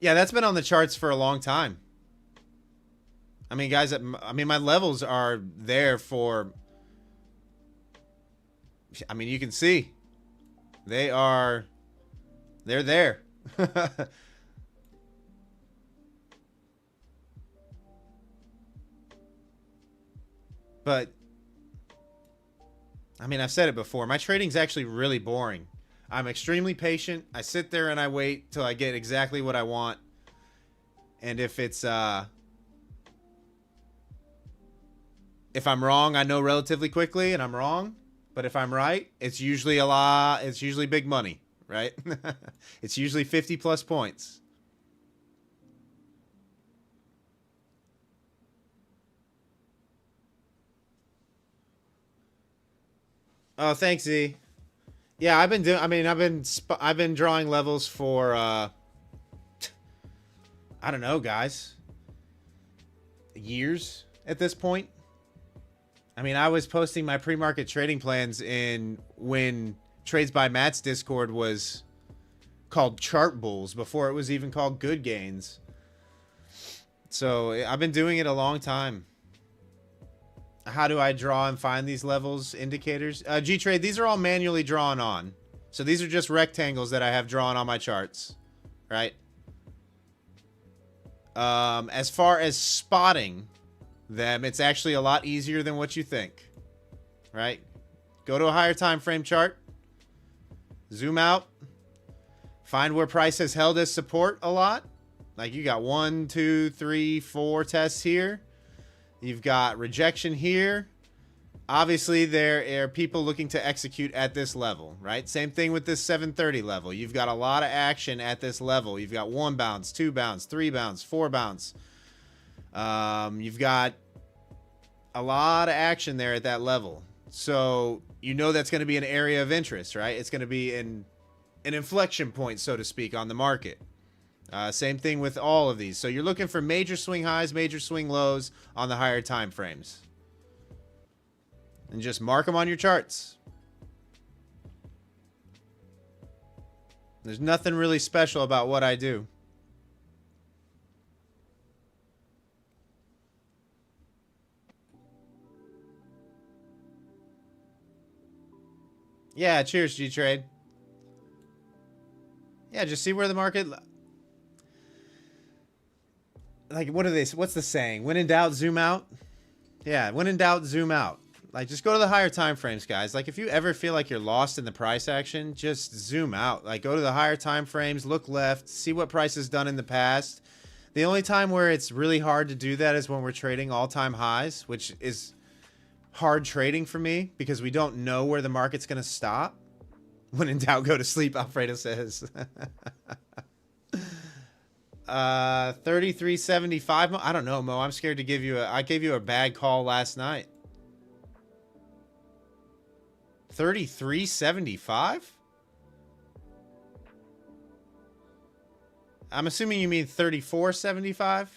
that's been on the charts for a long time. I mean, guys, my levels are there for... I mean, you can see. They're there. But, I mean, I've said it before. My trading's actually really boring. I'm extremely patient. I sit there and I wait till I get exactly what I want. And if it's, if I'm wrong, I know relatively quickly and I'm wrong. But if I'm right, it's usually it's usually big money, right? It's usually 50 plus points. Oh, thanks, Z. Yeah, I've been drawing levels for I don't know, guys. Years at this point. I mean, I was posting my pre-market trading plans when Trades by Matt's Discord was called Chart Bulls before it was even called Good Gains. So, I've been doing it a long time. How do I draw and find these levels indicators? G-Trade, these are all manually drawn on. So these are just rectangles that I have drawn on my charts, right? As far as spotting them, it's actually a lot easier than what you think, right? Go to a higher time frame chart, zoom out, find where price has held as support a lot. Like you got 1, 2, 3, 4 tests here. You've got rejection here. Obviously, there are people looking to execute at this level, right? Same thing with this 730 level. You've got a lot of action at this level. You've got 1 bounce, 2 bounce, 3 bounce, 4 bounce. You've got a lot of action there at that level. So you know that's going to be an area of interest, right? It's going to be an inflection point, so to speak, on the market. Same thing with all of these. So you're looking for major swing highs, major swing lows on the higher time frames. And just mark them on your charts. There's nothing really special about what I do. Yeah, cheers, G-Trade. Yeah, just see where the market... Like, what's the saying? When in doubt, zoom out? Yeah, when in doubt, zoom out. Like, just go to the higher time frames, guys. Like, if you ever feel like you're lost in the price action, just zoom out. Like, go to the higher time frames, look left, see what price has done in the past. The only time where it's really hard to do that is when we're trading all-time highs, which is hard trading for me because we don't know where the market's going to stop. When in doubt, go to sleep, Alfredo says. 33.75. I don't know, Mo. I'm scared to give you I gave you a bad call last night. 33.75? I'm assuming you mean 34.75?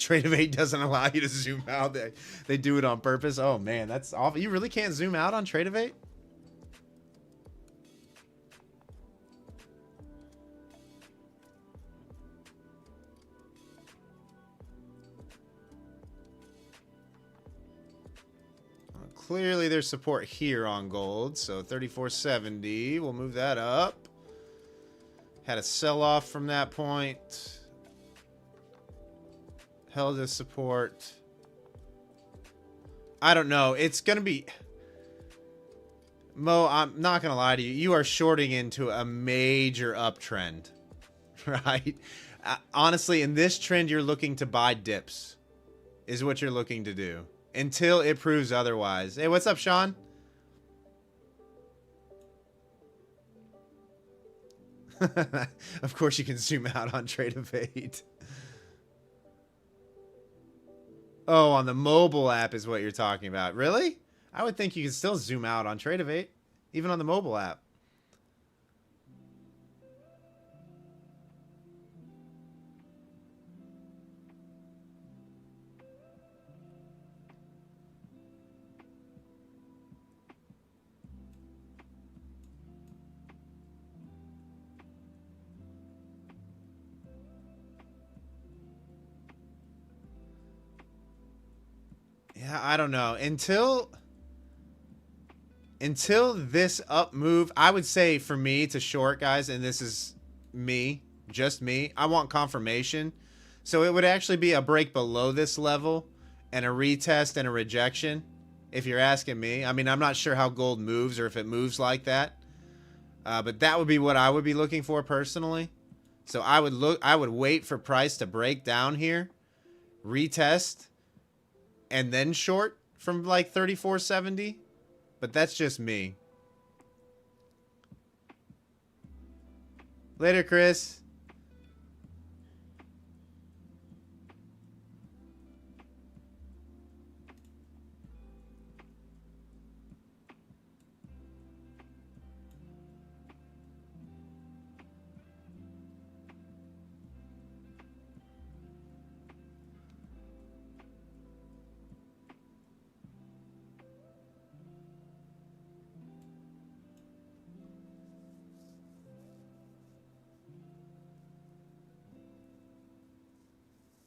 Trade of 8 doesn't allow you to zoom out. They do it on purpose. Oh man, that's awful. You really can't zoom out on Trade of 8? Clearly there's support here on gold, so 34.70. We'll move that up. Had a sell-off from that point. Held as support. I don't know. It's going to be... Mo, I'm not going to lie to you. You are shorting into a major uptrend, right? Honestly, in this trend, you're looking to buy dips, is what you're looking to do. Until it proves otherwise. Hey, what's up, Sean? Of course you can zoom out on Trade of 8. Oh, on the mobile app is what you're talking about. Really? I would think you can still zoom out on Trade of 8, even on the mobile app. Yeah, I don't know. Until this up move, I would say for me to short, guys, and this is me, just me, I want confirmation. So it would actually be a break below this level and a retest and a rejection, if you're asking me. I mean, I'm not sure how gold moves or if it moves like that. But that would be what I would be looking for personally. So I would wait for price to break down here, retest, and then short from like 34.70. But that's just me. Later, Chris.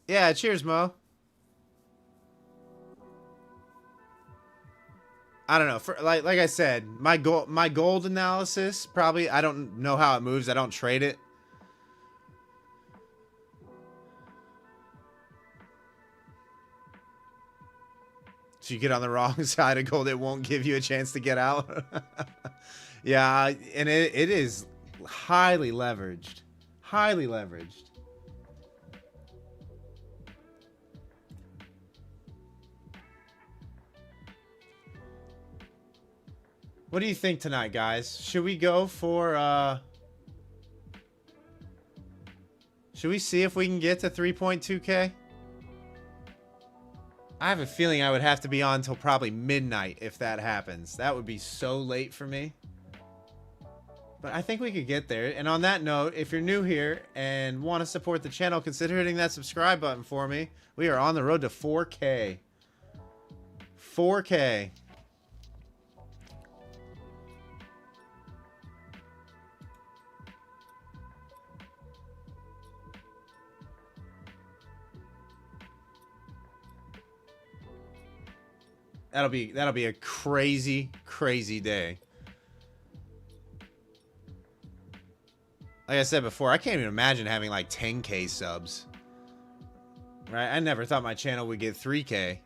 Yeah, cheers, Mo. I don't know. For like I said, my gold analysis, probably, I don't know how it moves. I don't trade it. So you get on the wrong side of gold, it won't give you a chance to get out. Yeah, and it is highly leveraged. Highly leveraged. What do you think tonight, guys? Should we go for, should we see if we can get to 3.2K? I have a feeling I would have to be on until probably midnight if that happens. That would be so late for me. But I think we could get there. And on that note, if you're new here and want to support the channel, consider hitting that subscribe button for me. We are on the road to 4K. 4K. That'll be a crazy, crazy day. Like I said before, I can't even imagine having like 10K subs. Right? I never thought my channel would get 3K.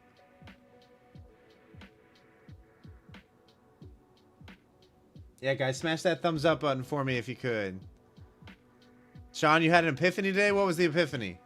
Yeah, guys, smash that thumbs up button for me if you could. Sean, you had an epiphany today? What was the epiphany?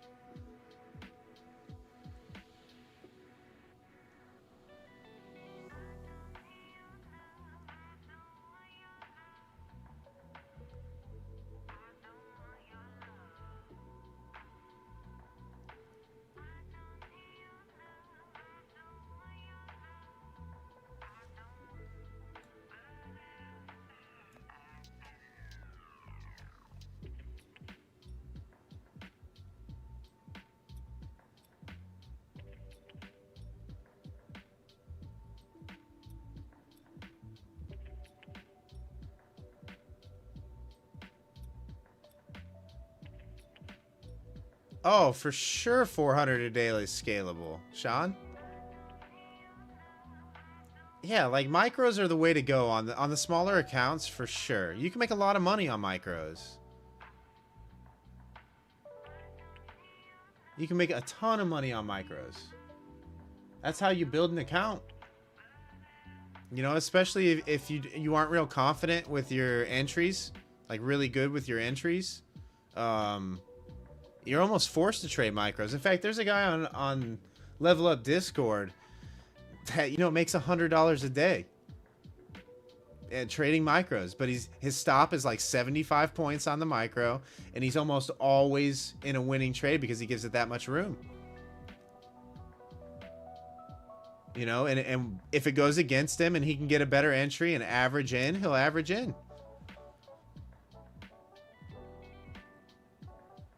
Oh, for sure 400 a daily is scalable. Sean? Yeah, like micros are the way to go on the smaller accounts for sure. You can make a lot of money on micros. You can make a ton of money on micros. That's how you build an account. You know, especially if you aren't real confident with your entries, like really good with your entries. You're almost forced to trade micros. In fact, there's a guy on Level Up Discord that, you know, makes $100 a day at trading micros, but his stop is like 75 points on the micro, and he's almost always in a winning trade because he gives it that much room. You know, and if it goes against him and he can get a better entry and average in, he'll average in.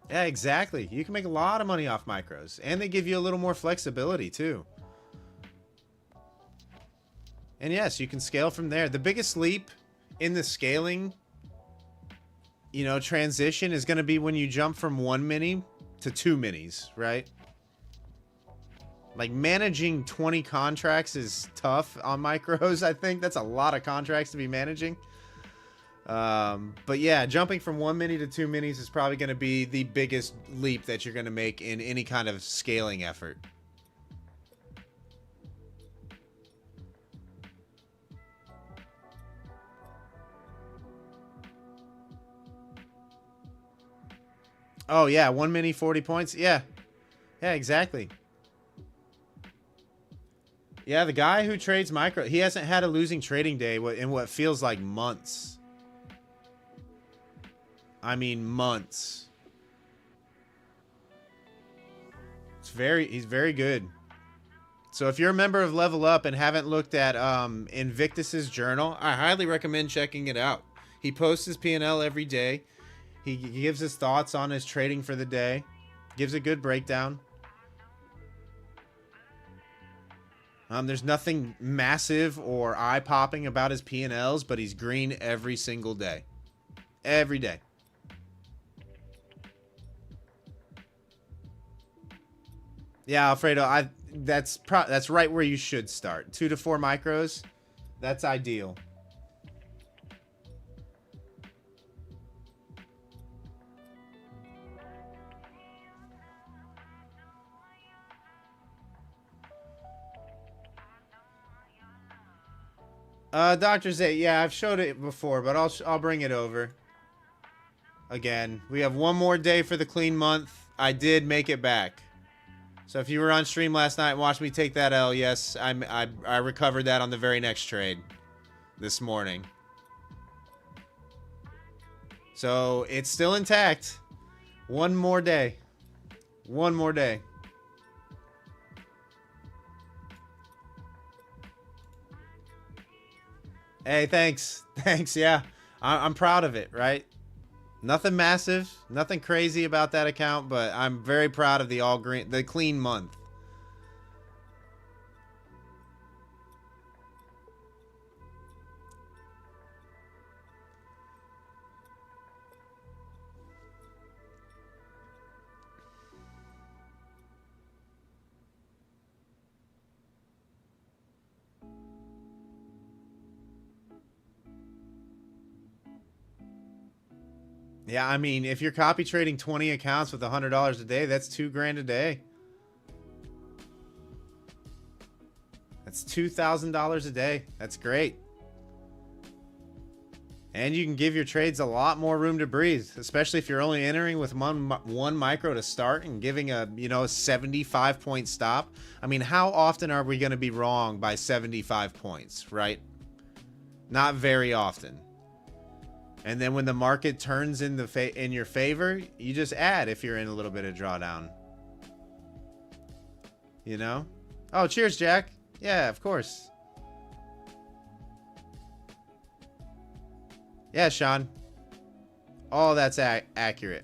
Yeah, exactly. You can make a lot of money off micros, and they give you a little more flexibility too. And yes, you can scale from there. The biggest leap in the scaling, you know, transition is going to be when you jump from 1 mini to 2 minis, right? Like managing 20 contracts is tough on micros. I think that's a lot of contracts to be managing. But yeah, jumping from 1 mini to 2 minis is probably going to be the biggest leap that you're going to make in any kind of scaling effort. Oh yeah, 1 mini 40 points. Yeah. Yeah, exactly. Yeah, the guy who trades micro, he hasn't had a losing trading day in what feels like months. I mean, months. He's very good. So if you're a member of Level Up and haven't looked at Invictus's journal, I highly recommend checking it out. He posts his P&L every day. He gives his thoughts on his trading for the day. Gives a good breakdown. There's nothing massive or eye-popping about his P&Ls, but he's green every single day. Every day. Yeah, Alfredo, that's right where you should start. 2 to 4 micros. That's ideal. Dr. Zay, yeah, I've showed it before, but I'll bring it over. Again, we have one more day for the clean month. I did make it back. So if you were on stream last night and watched me take that L, yes, I recovered that on the very next trade this morning. So it's still intact. One more day. One more day. Hey, thanks. Thanks, yeah. I'm proud of it, right? Nothing massive, nothing crazy about that account, but I'm very proud of the clean month. Yeah, I mean, if you're copy trading 20 accounts with $100 a day, that's $2,000 a day. That's $2,000 a day. That's great. And you can give your trades a lot more room to breathe, especially if you're only entering with one micro to start and giving a 75 point stop. I mean, how often are we going to be wrong by 75 points, right? Not very often. And then when the market turns in your favor, you just add if you're in a little bit of drawdown. You know? Oh, cheers, Jack. Yeah, of course. Yeah, Sean. All that's accurate.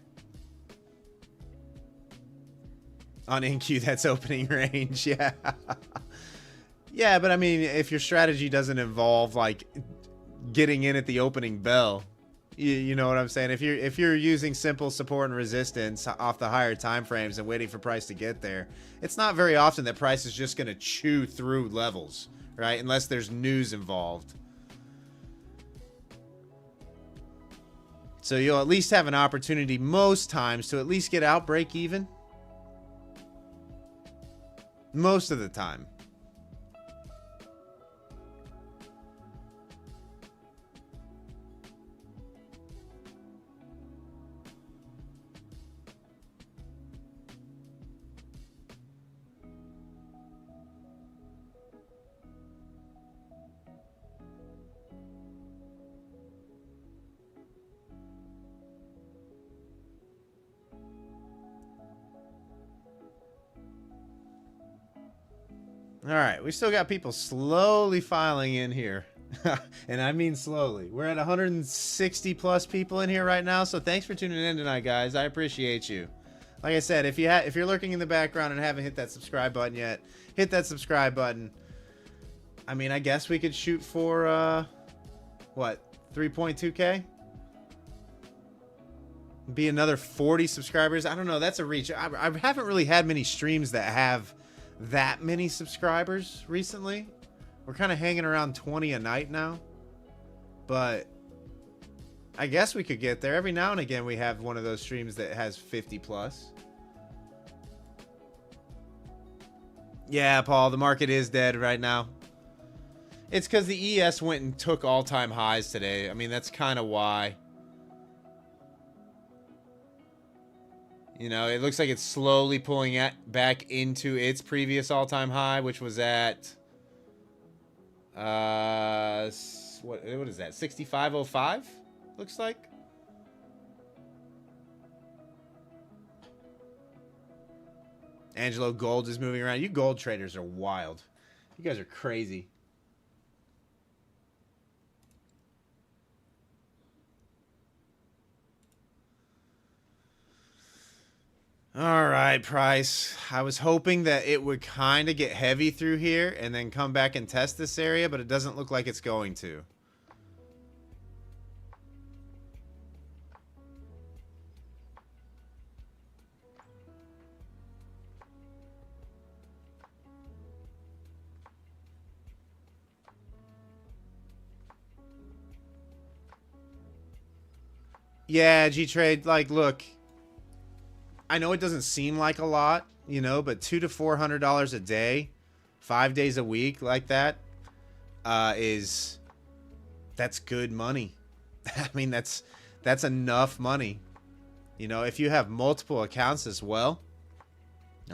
On NQ, that's opening range. Yeah. Yeah, but I mean, if your strategy doesn't involve like getting in at the opening bell, you know what I'm saying? If you're using simple support and resistance off the higher time frames and waiting for price to get there, it's not very often that price is just going to chew through levels, right? Unless there's news involved. So you'll at least have an opportunity most times to at least get out break even. Most of the time. All right, we still got people slowly filing in here. And I mean slowly. We're at 160 plus people in here right now, so thanks for tuning in tonight, guys. I appreciate you. Like I said, if you're lurking in the background and haven't hit that subscribe button yet, hit that subscribe button. I mean, I guess we could shoot for what, 3.2K? Be another 40 subscribers. I don't know, that's a reach. I haven't really had many streams that have that many subscribers recently. We're kind of hanging around 20 a night now, but I guess we could get there. Every now and again we have one of those streams that has 50 plus. Yeah, Paul, the market is dead right now. It's because the ES went and took all-time highs today. I mean, that's kind of why. You know, it looks like it's slowly pulling back into its previous all-time high, which was at what is that? 65.05 looks like. Angelo Gold is moving around. You gold traders are wild. You guys are crazy. All right, price. I was hoping that it would kind of get heavy through here and then come back and test this area, but it doesn't look like it's going to. Yeah, G-Trade, like, look. I know it doesn't seem like a lot, you know, but $200 to $400 a day, 5 days a week like that, is that's good money. I mean, that's enough money. You know, if you have multiple accounts as well,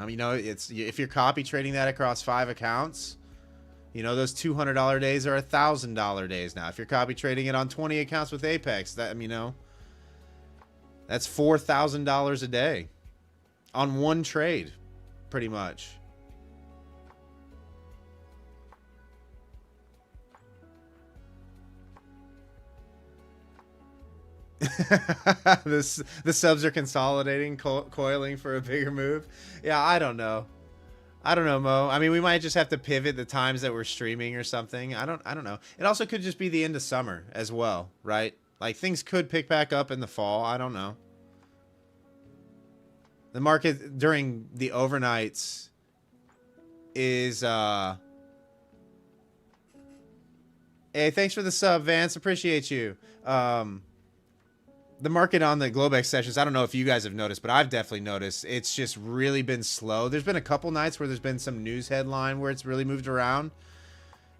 you know, it's, if you're copy trading that across 5 accounts, you know, those $200 days are $1,000 days now. If you're copy trading it on 20 accounts with Apex, that, you know, that's $4,000 a day on one trade, pretty much. The subs are consolidating, coiling for a bigger move. Yeah, I don't know. I don't know, Mo. I mean, we might just have to pivot the times that we're streaming or something. I don't know. It also could just be the end of summer as well, right? Like, things could pick back up in the fall. I don't know. The market during the overnights is hey, thanks for the sub, Vance. Appreciate you. The market on the globex sessions, I don't know if you guys have noticed, but I've definitely noticed it's just really been slow. There's been a couple nights where there's been some news headline where it's really moved around.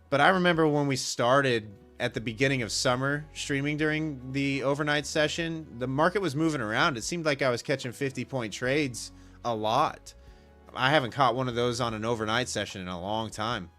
But I remember when we started at the beginning of summer streaming during the overnight session, the market was moving around. It seemed like I was catching 50-point trades a lot. I haven't caught one of those on an overnight session in a long time.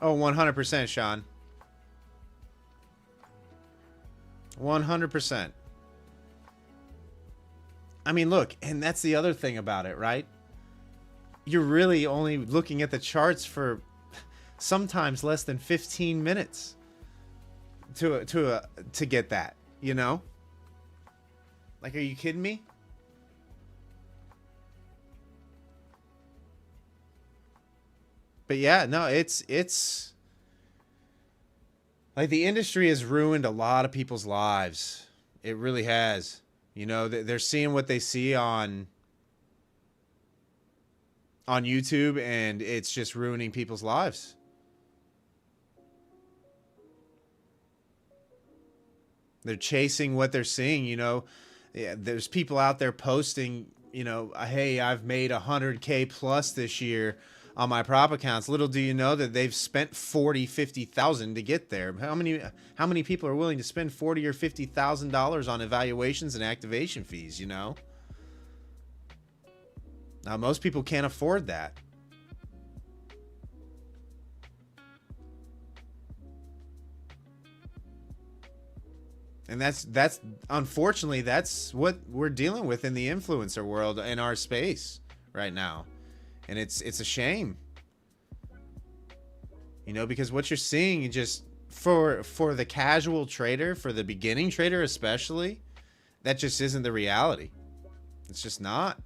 Oh, 100%, Sean. 100%. I mean, look, and that's the other thing about it, right? You're really only looking at the charts for sometimes less than 15 minutes to get that, you know? Like, are you kidding me? But yeah, no, it's like the industry has ruined a lot of people's lives. It really has. You know, they're seeing what they see on YouTube, and it's just ruining people's lives. They're chasing what they're seeing, you know. Yeah, there's people out there posting, you know, hey, I've made 100K plus this year on my prop accounts. Little do you know that they've spent 40, 50,000 to get there. How many people are willing to spend 40 or $50,000 on evaluations and activation fees, you know? Now, most people can't afford that. And that's unfortunately, that's what we're dealing with in the influencer world in our space right now. And it's a shame, you know, because what you're seeing, just for the casual trader, for the beginning trader especially, that just isn't the reality. It's just not.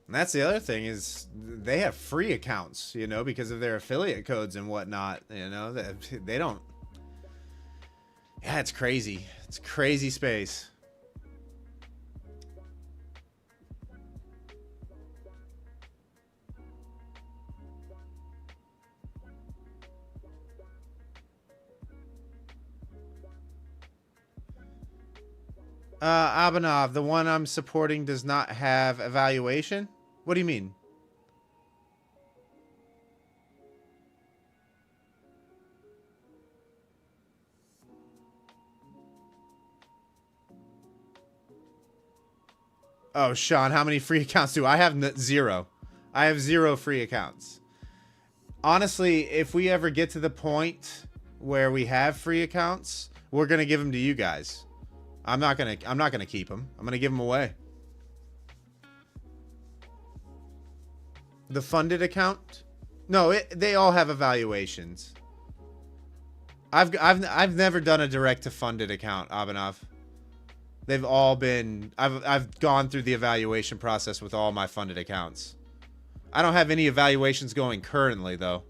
And that's the other thing, is they have free accounts, you know, because of their affiliate codes and whatnot, you know, they don't. Yeah, it's crazy. It's crazy space. Abanov, the one I'm supporting does not have evaluation. What do you mean? Oh, Sean, how many free accounts do I have? Zero. I have 0 free accounts. Honestly, if we ever get to the point where we have free accounts, we're gonna give them to you guys. I'm not gonna keep them. I'm gonna give them away. The funded account? No, they all have evaluations. I've never done a direct to funded account, Abanov. They've all been, I've gone through the evaluation process with all my funded accounts. I don't have any evaluations going currently, though.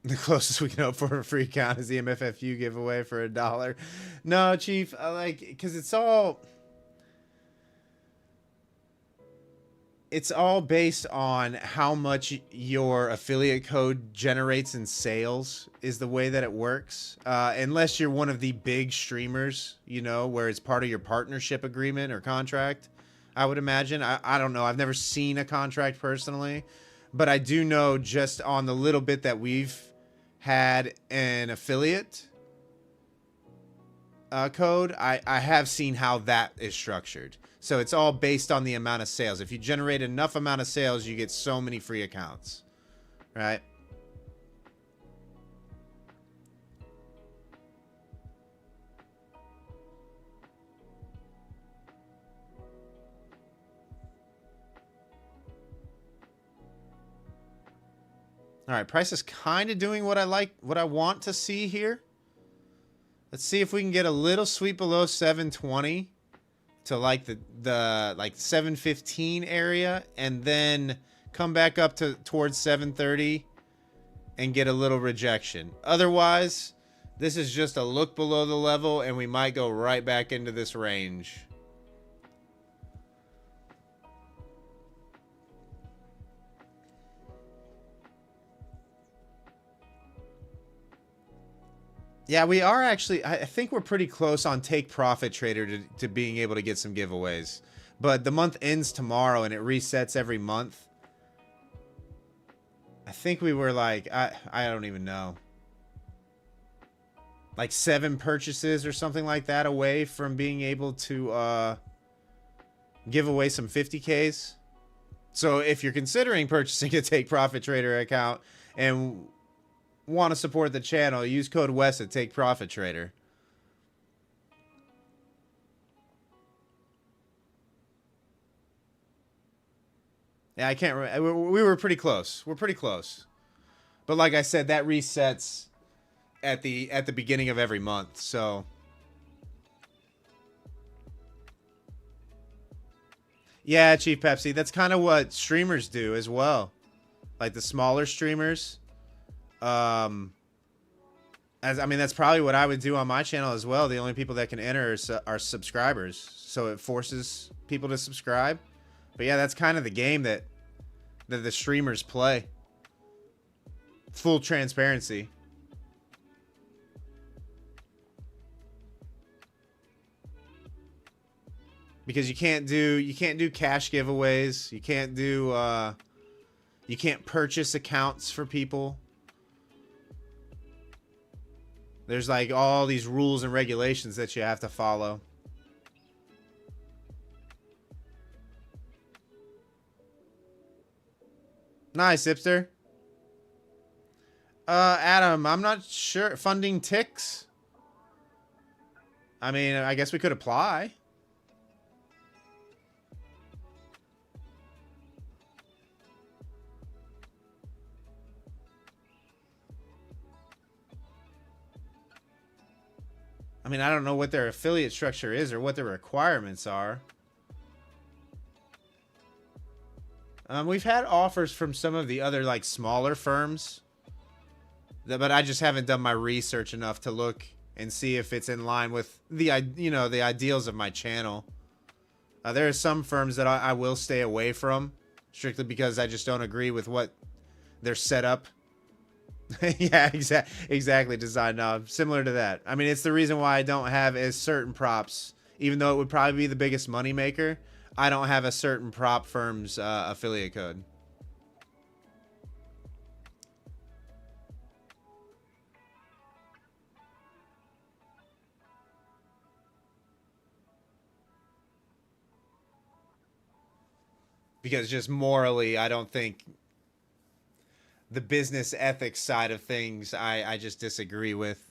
The closest we can hope for a free account is the MFFU giveaway for $1. No, Chief, because it's all based on how much your affiliate code generates in sales is the way that it works. Unless you're one of the big streamers, you know, where it's part of your partnership agreement or contract, I would imagine. I don't know. I've never seen a contract personally, but I do know just on the little bit that we've had an affiliate code, I have seen how that is structured. So it's all based on the amount of sales. If you generate enough amount of sales, you get so many free accounts, right? All right, price is kind of doing what I want to see here. Let's see if we can get a little sweep below 720 to like the like 715 area, and then come back up to towards 730 and get a little rejection. Otherwise, this is just a look below the level, and we might go right back into this range. Yeah, we are actually, I think we're pretty close on Take Profit Trader to being able to get some giveaways. But the month ends tomorrow and it resets every month. I think we were like, I don't even know. Like 7 purchases or something like that away from being able to give away some 50Ks. So if you're considering purchasing a Take Profit Trader account and want to support the channel, use code Wes at Take Profit Trader. Yeah, I can't remember. We were pretty close. We're pretty close. But like I said, that resets at the beginning of every month. So yeah, Chief Pepsi, that's kind of what streamers do as well. Like the smaller streamers. I mean, that's probably what I would do on my channel as well. The only people that can enter are subscribers, so it forces people to subscribe. But yeah, that's kind of the game that the streamers play. Full transparency. Because you can't do cash giveaways. You can't do you can't purchase accounts for people. There's like all these rules and regulations that you have to follow. Nice, Hipster. Adam, I'm not sure. Funding ticks? I mean, I guess we could apply. I mean, I don't know what their affiliate structure is or what their requirements are. We've had offers from some of the other like smaller firms, but I just haven't done my research enough to look and see if it's in line with the the ideals of my channel. There are some firms that I will stay away from strictly because I just don't agree with what their setup. Yeah, exactly. Design similar to that. I mean, it's the reason why I don't have as certain props, even though it would probably be the biggest money maker. I don't have a certain prop firm's affiliate code. Because just morally, I don't think the business ethics side of things, I just disagree with.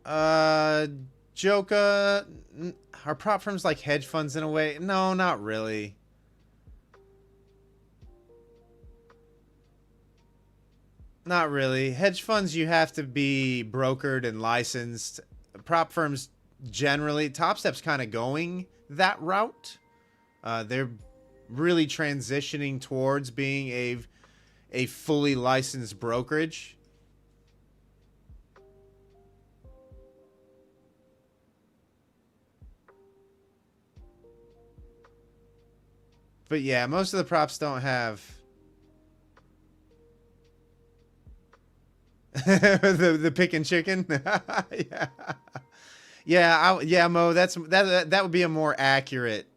Uh, Joka, are prop firms like hedge funds in a way? No, not really. Not really. Hedge funds, you have to be brokered and licensed. Prop firms, generally, Top Step's kind of going that route. They're really transitioning towards being a fully licensed brokerage. But yeah, most of the props don't have the pick and chicken. Yeah. Yeah, Mo, that would be a more accurate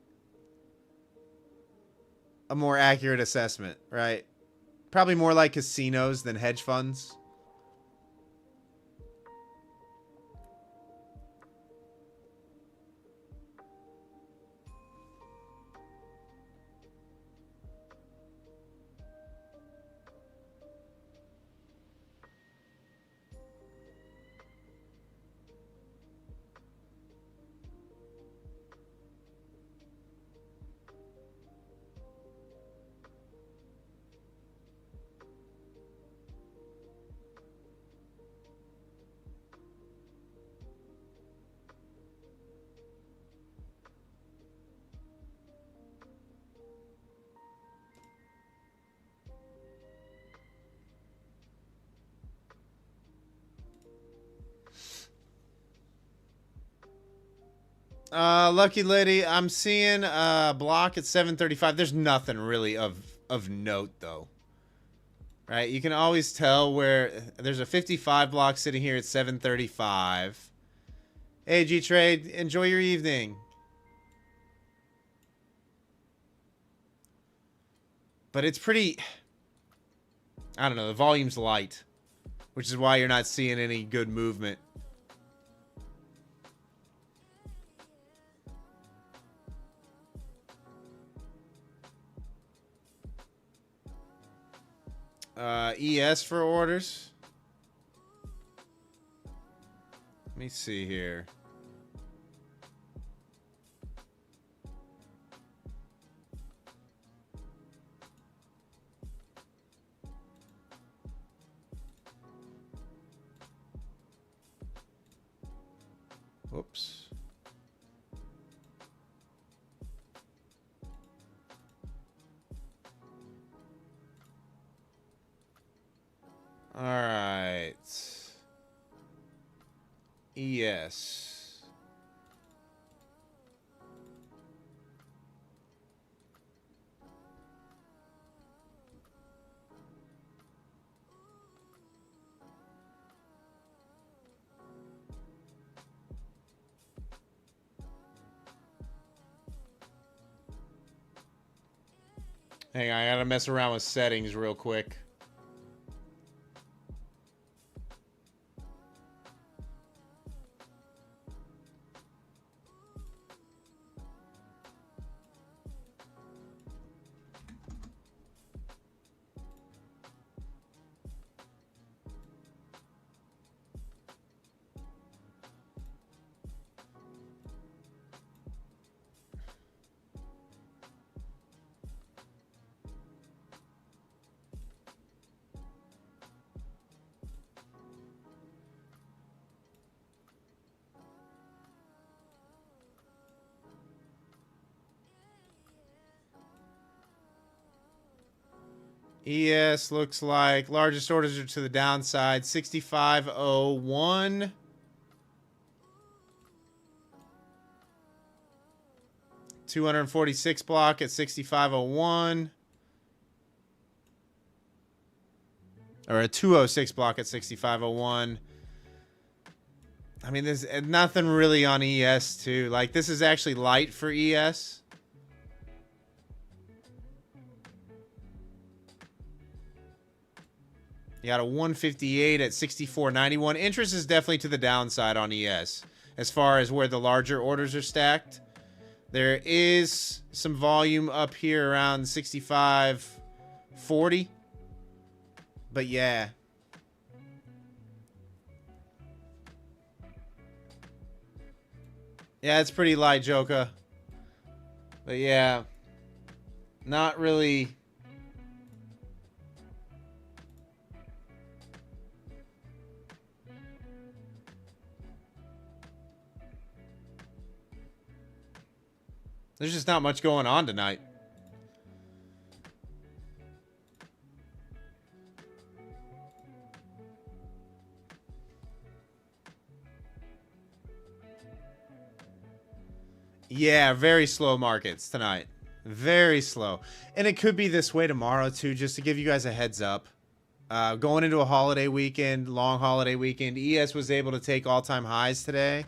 assessment, right? Probably more like casinos than hedge funds. Lucky lady, I'm seeing block at 735. There's nothing really of note though. Right? You can always tell where there's a 55 block sitting here at 735. Hey, G-Trade, enjoy your evening. But it's pretty, I don't know, the volume's light, which is why you're not seeing any good movement. ES for orders. Let me see here. Whoops. All right. ES. Hang on, I gotta mess around with settings real quick. ES looks like largest orders are to the downside. 6501. $246 block at 6501. Or a 206 block at 6501. I mean, there's nothing really on ES too. Like, this is actually light for ES. You got a 158 at 64.91. Interest is definitely to the downside on ES as far as where the larger orders are stacked. There is some volume up here around 65.40. But yeah. Yeah, it's pretty light, Joker. But yeah, not really. There's just not much going on tonight. Yeah, very slow markets tonight. Very slow. And it could be this way tomorrow, too, just to give you guys a heads up. Going into a holiday weekend, long holiday weekend, ES was able to take all-time highs today.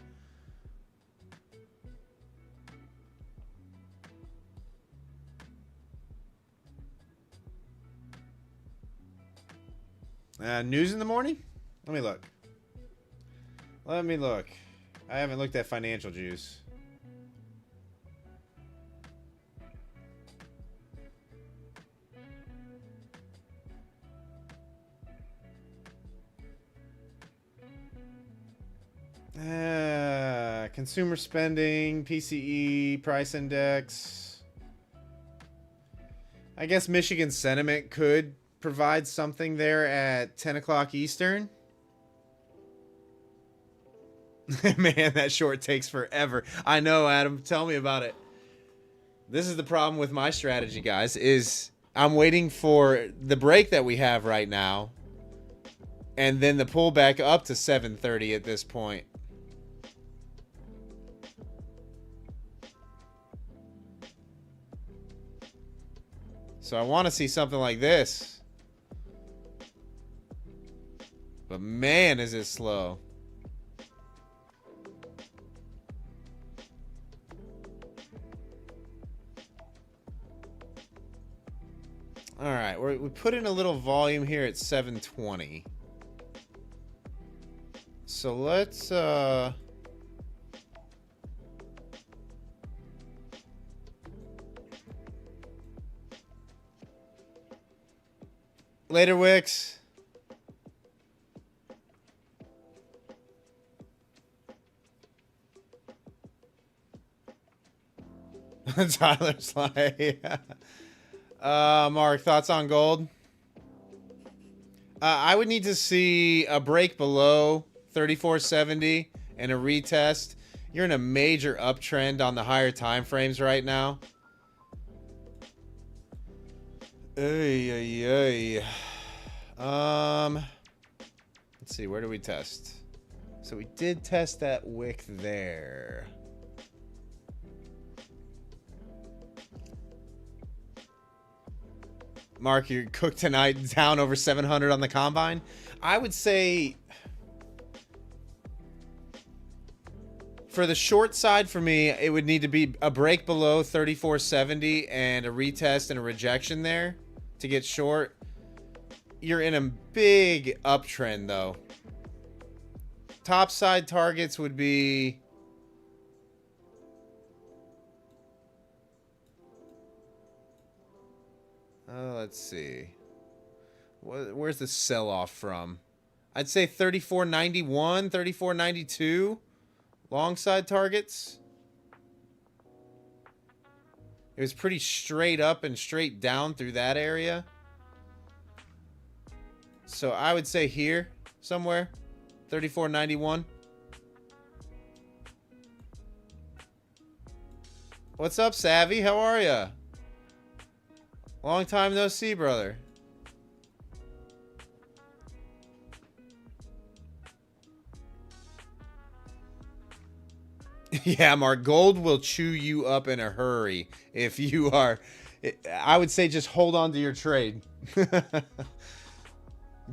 News in the morning? Let me look. Let me look. I haven't looked at financial juice. Consumer spending, PCE, price index. I guess Michigan sentiment could provide something there at 10 o'clock Eastern. Man, that short takes forever. I know, Adam. Tell me about it. This is the problem with my strategy, guys, is I'm waiting for the break that we have right now and then the pullback up to 7:30 at this point. So I want to see something like this. But man, is it slow. All right, we put in a little volume here at 720. So let's later, Wix. Tyler's like, Mark, thoughts on gold? I would need to see a break below 34.70 and a retest. You're in a major uptrend on the higher time frames right now. Let's see, where do we test? So we did test that wick there. Mark, you're cooked tonight, down over 700 on the combine. I would say for the short side for me, it would need to be a break below 34.70 and a retest and a rejection there to get short. You're in a big uptrend though. Top side targets would be let's see. Where's the sell-off from? I'd say 34.91, 34.92 long side targets. It was pretty straight up and straight down through that area. So I would say here somewhere, 34.91. What's up, Savvy? How are ya? Long time no see, brother. Yeah, Mark, gold will chew you up in a hurry if you are. I would say just hold on to your trade.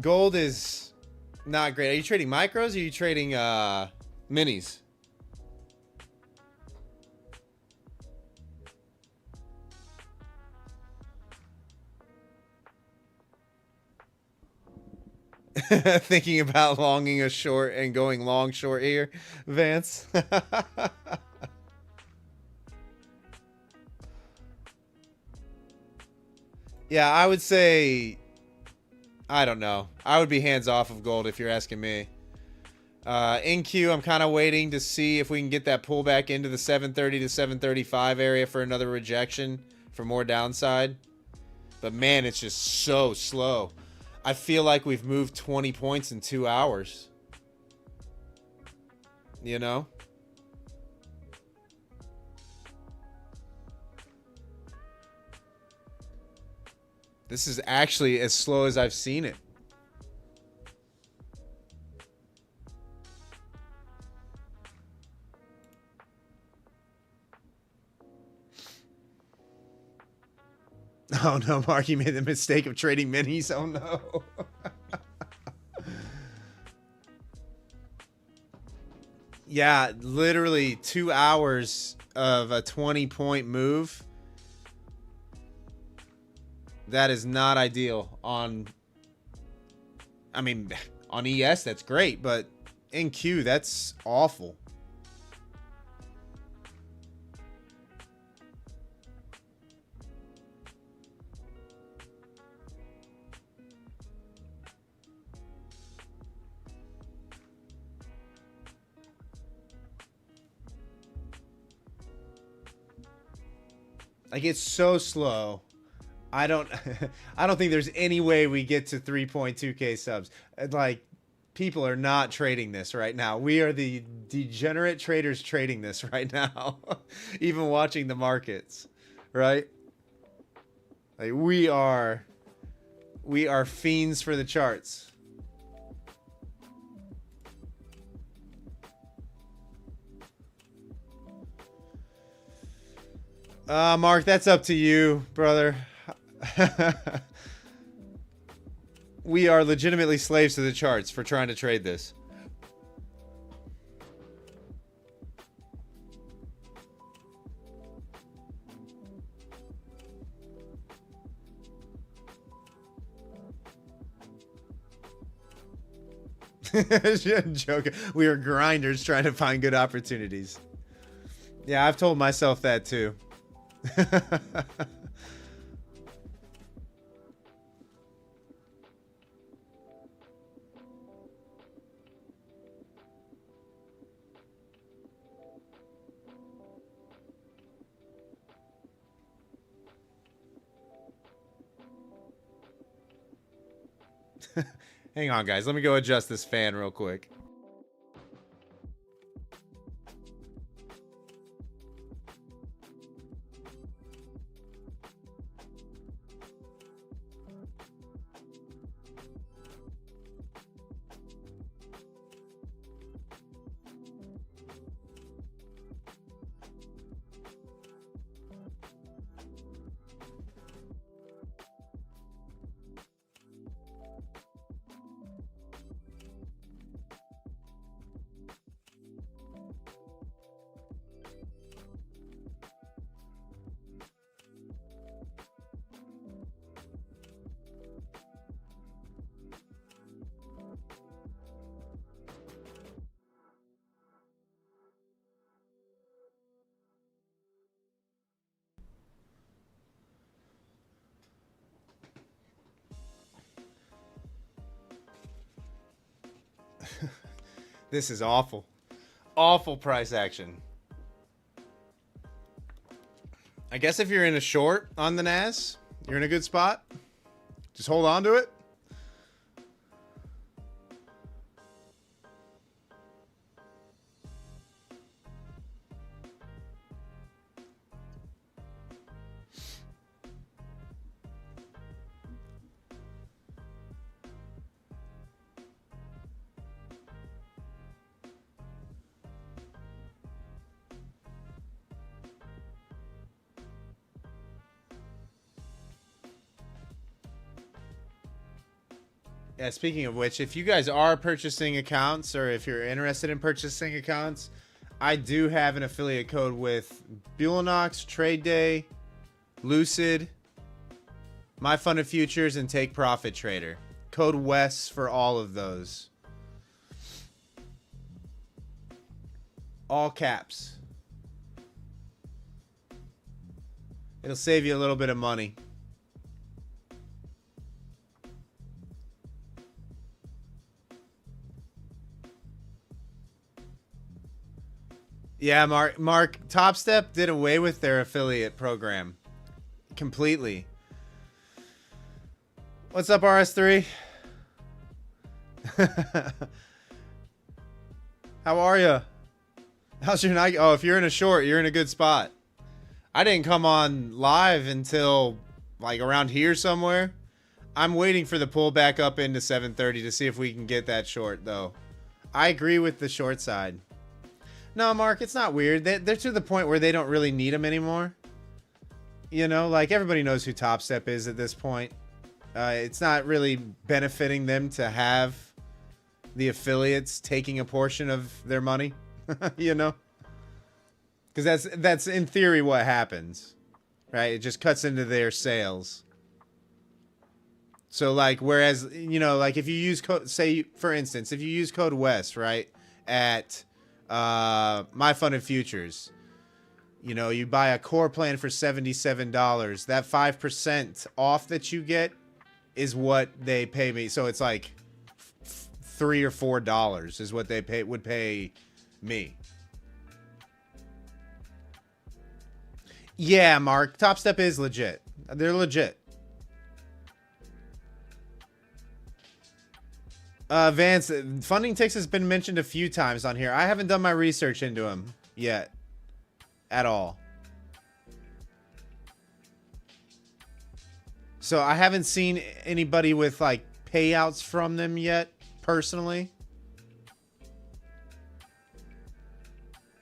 Gold is not great. Are you trading micros or are you trading minis? Thinking about longing a short and going long short here, Vance. Yeah, I would say, I don't know. I would be hands off of gold if you're asking me. NQ, I'm kind of waiting to see if we can get that pullback into the 730 to 735 area for another rejection for more downside. But man, it's just so slow. I feel like we've moved 20 points in 2 hours. You know? This is actually as slow as I've seen it. Oh no, Mark, you made the mistake of trading minis. Oh no. Yeah, literally 2 hours of a 20-point move. That is not ideal on, I mean, on ES, that's great, but in Q, that's awful. Like, it's so slow. I don't think there's any way we get to 3.2k subs. Like, people are not trading this right now. We are the degenerate traders trading this right now. Even watching the markets, right? Like, we are fiends for the charts. Mark, that's up to you, brother. We are legitimately slaves to the charts for trying to trade this. Joke. We are grinders trying to find good opportunities. Yeah, I've told myself that too. Hang on, guys. Let me go adjust this fan real quick. This is awful. Awful price action. I guess if you're in a short on the NAS, you're in a good spot. Just hold on to it. Yeah, speaking of which, if you guys are purchasing accounts or if you're interested in purchasing accounts, I do have an affiliate code with Bulenox, Trade Day, Lucid, My Funded Futures, and Take Profit Trader. Code WES for all of those. All caps. It'll save you a little bit of money. Yeah, Mark, Top Step did away with their affiliate program completely. What's up, RS3? How are you? How's your night? Oh, if you're in a short, you're in a good spot. I didn't come on live until like around here somewhere. I'm waiting for the pullback up into 730 to see if we can get that short, though. I agree with the short side. No, Mark, it's not weird. They're to the point where they don't really need them anymore. You know, like everybody knows who Top Step is at this point. It's not really benefiting them to have the affiliates taking a portion of their money, you know? Because that's in theory what happens, right? It just cuts into their sales. So like, whereas, you know, like if you use code, say for instance, if you use code WES, right, at My Funded Futures, you know, you buy a core plan for $77. That 5% off that you get is what they pay me. So it's like $3 or $4 is what they would pay me. Yeah, Mark, Top Step is legit. They're legit. Vance, funding ticks has been mentioned a few times on here. I haven't done my research into them yet. At all. So I haven't seen anybody with like payouts from them yet, personally.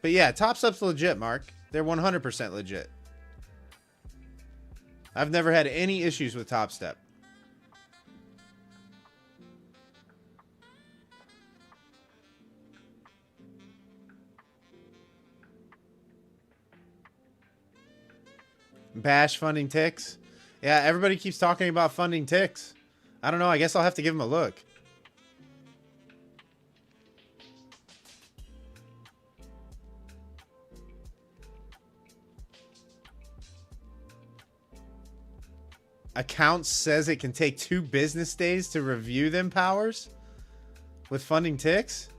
But yeah, Top Step's legit, Mark. They're 100% legit. I've never had any issues with Top Step. Bash funding ticks. Yeah, everybody keeps talking about funding ticks. I don't know. I guess I'll have to give them a look. Accounts says it can take 2 business days to review them powers with funding ticks.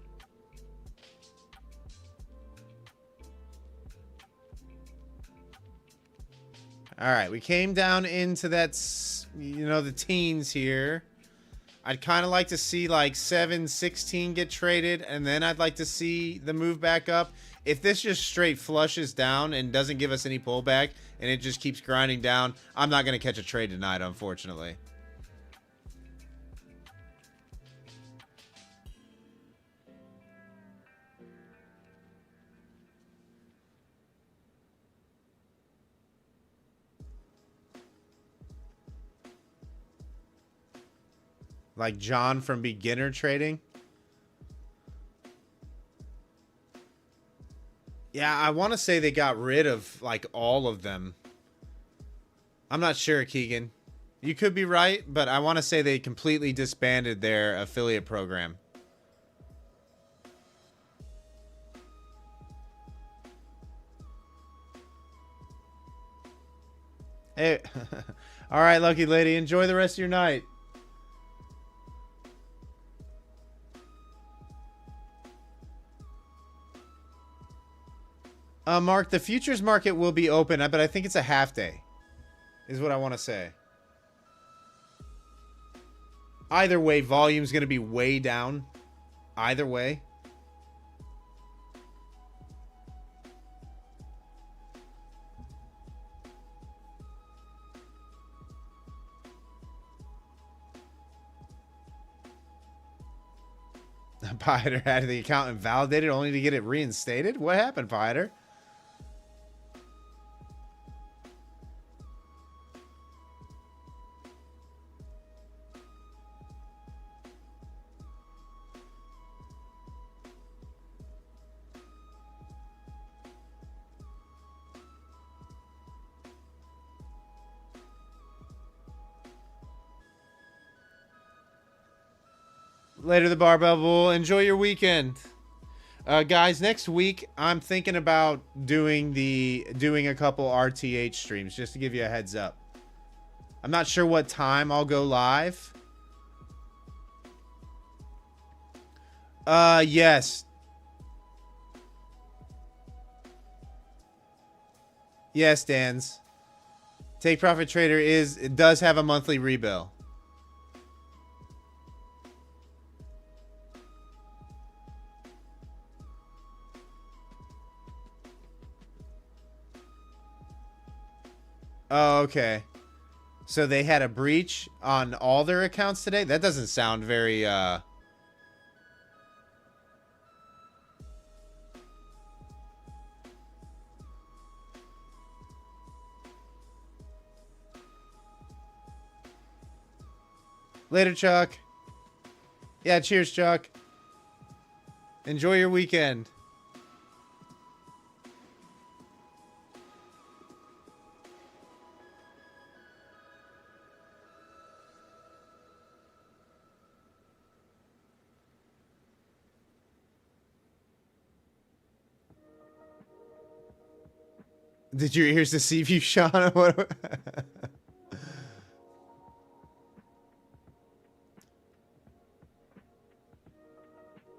All right, we came down into that, you know, the teens here. I'd kind of like to see like 716 get traded, and then I'd like to see the move back up. If this just straight flushes down and doesn't give us any pullback, and it just keeps grinding down, I'm not going to catch a trade tonight, unfortunately. Like John from Beginner Trading. Yeah, I want to say they got rid of like all of them. I'm not sure, Keegan. You could be right, but I want to say they completely disbanded their affiliate program. Hey, all right, lucky lady. Enjoy the rest of your night. Mark, the futures market will be open, but I think it's a half day, is what I want to say. Either way, volume's going to be way down. Either way. Pider had the account invalidated only to get it reinstated? What happened, Pider? Later, the barbell bull. Enjoy your weekend, guys. Next week, I'm thinking about doing a couple RTH streams just to give you a heads up. I'm not sure what time I'll go live. Yes. Yes, Dan's. Take Profit Trader it does have a monthly rebill. Oh, okay. So they had a breach on all their accounts today? That doesn't sound very, Later, Chuck. Yeah, cheers, Chuck. Enjoy your weekend. Did your ears deceive you, Sean? What?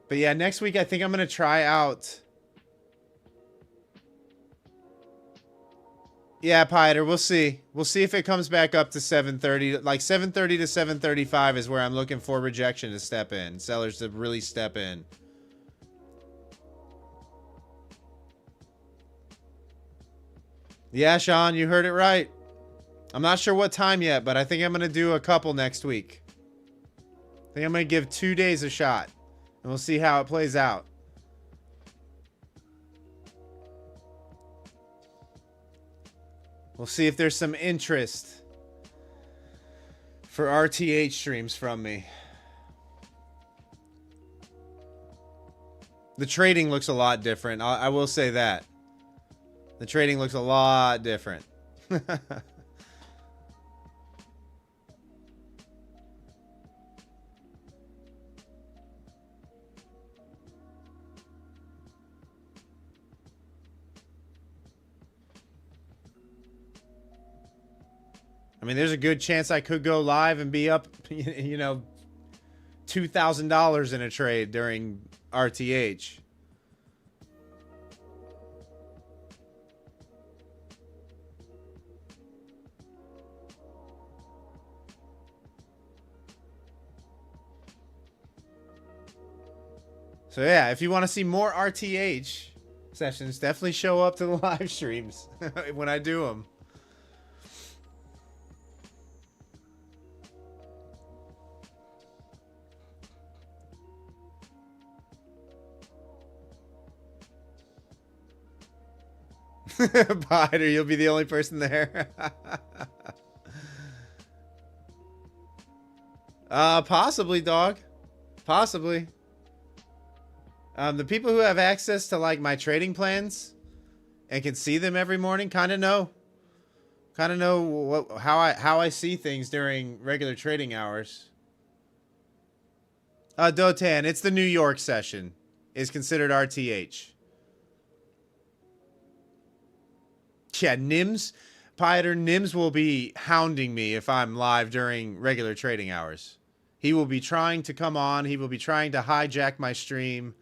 But yeah, next week I think I'm going to try out. Yeah, Piter, we'll see. We'll see if it comes back up to 730. Like 730 to 735 is where I'm looking for rejection to step in. Sellers to really step in. Yeah, Sean, you heard it right. I'm not sure what time yet, but I think I'm going to do a couple next week. I think I'm going to give 2 days a shot. And we'll see how it plays out. We'll see if there's some interest for RTH streams from me. The trading looks a lot different. I will say that. The trading looks a lot different. I mean, there's a good chance I could go live and be up, you know, $2,000 in a trade during RTH. So yeah, if you want to see more RTH sessions, definitely show up to the live streams when I do them. Biter, you'll be the only person there. Possibly, dog. Possibly. The people who have access to like my trading plans and can see them every morning kind of know how I see things during regular trading hours. Dotan, it's the New York session is considered RTH. Yeah, Nims, Pieter, Nims will be hounding me if I'm live during regular trading hours. He will be trying to come on. He will be trying to hijack my stream.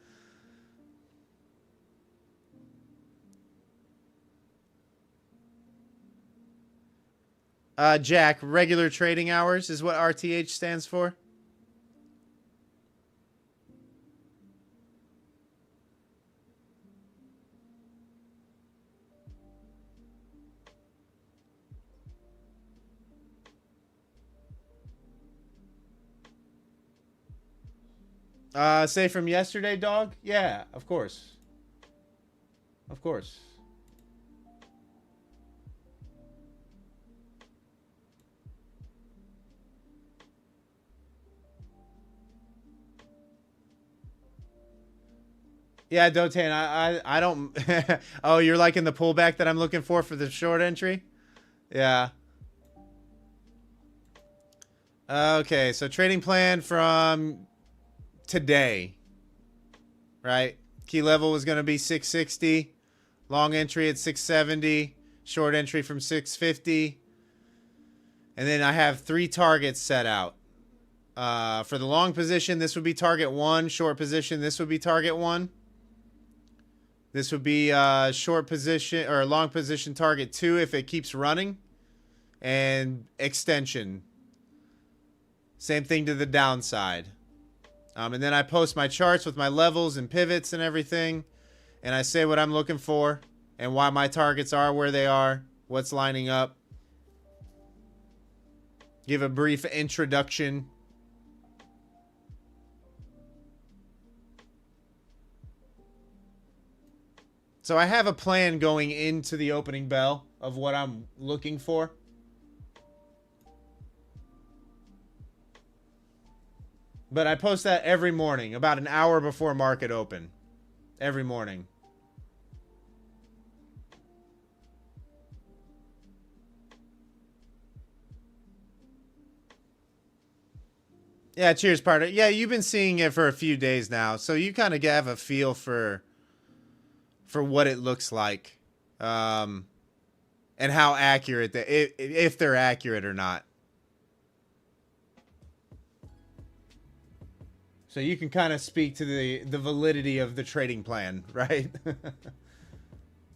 Jack, regular trading hours is what RTH stands for. Say from yesterday, dog? Yeah, of course. Of course. Yeah, Dotan, I don't... Oh, you're liking the pullback that I'm looking for the short entry? Yeah. Okay, so trading plan from today, right? Key level was going to be 660. Long entry at 670. Short entry from 650. And then I have 3 targets set out. For the long position, this would be target 1. Short position, this would be target 1. This would be short position or long position target 2 if it keeps running. And extension. Same thing to the downside. And then I post my charts with my levels and pivots and everything. And I say what I'm looking for and why my targets are where they are. What's lining up. Give a brief introduction. So I have a plan going into the opening bell of what I'm looking for. But I post that every morning, about an hour before market open. Every morning. Yeah, cheers, partner. Yeah, you've been seeing it for a few days now, so you kind of have a feel for what it looks like, and how accurate if they're accurate or not. So you can kind of speak to the validity of the trading plan, right?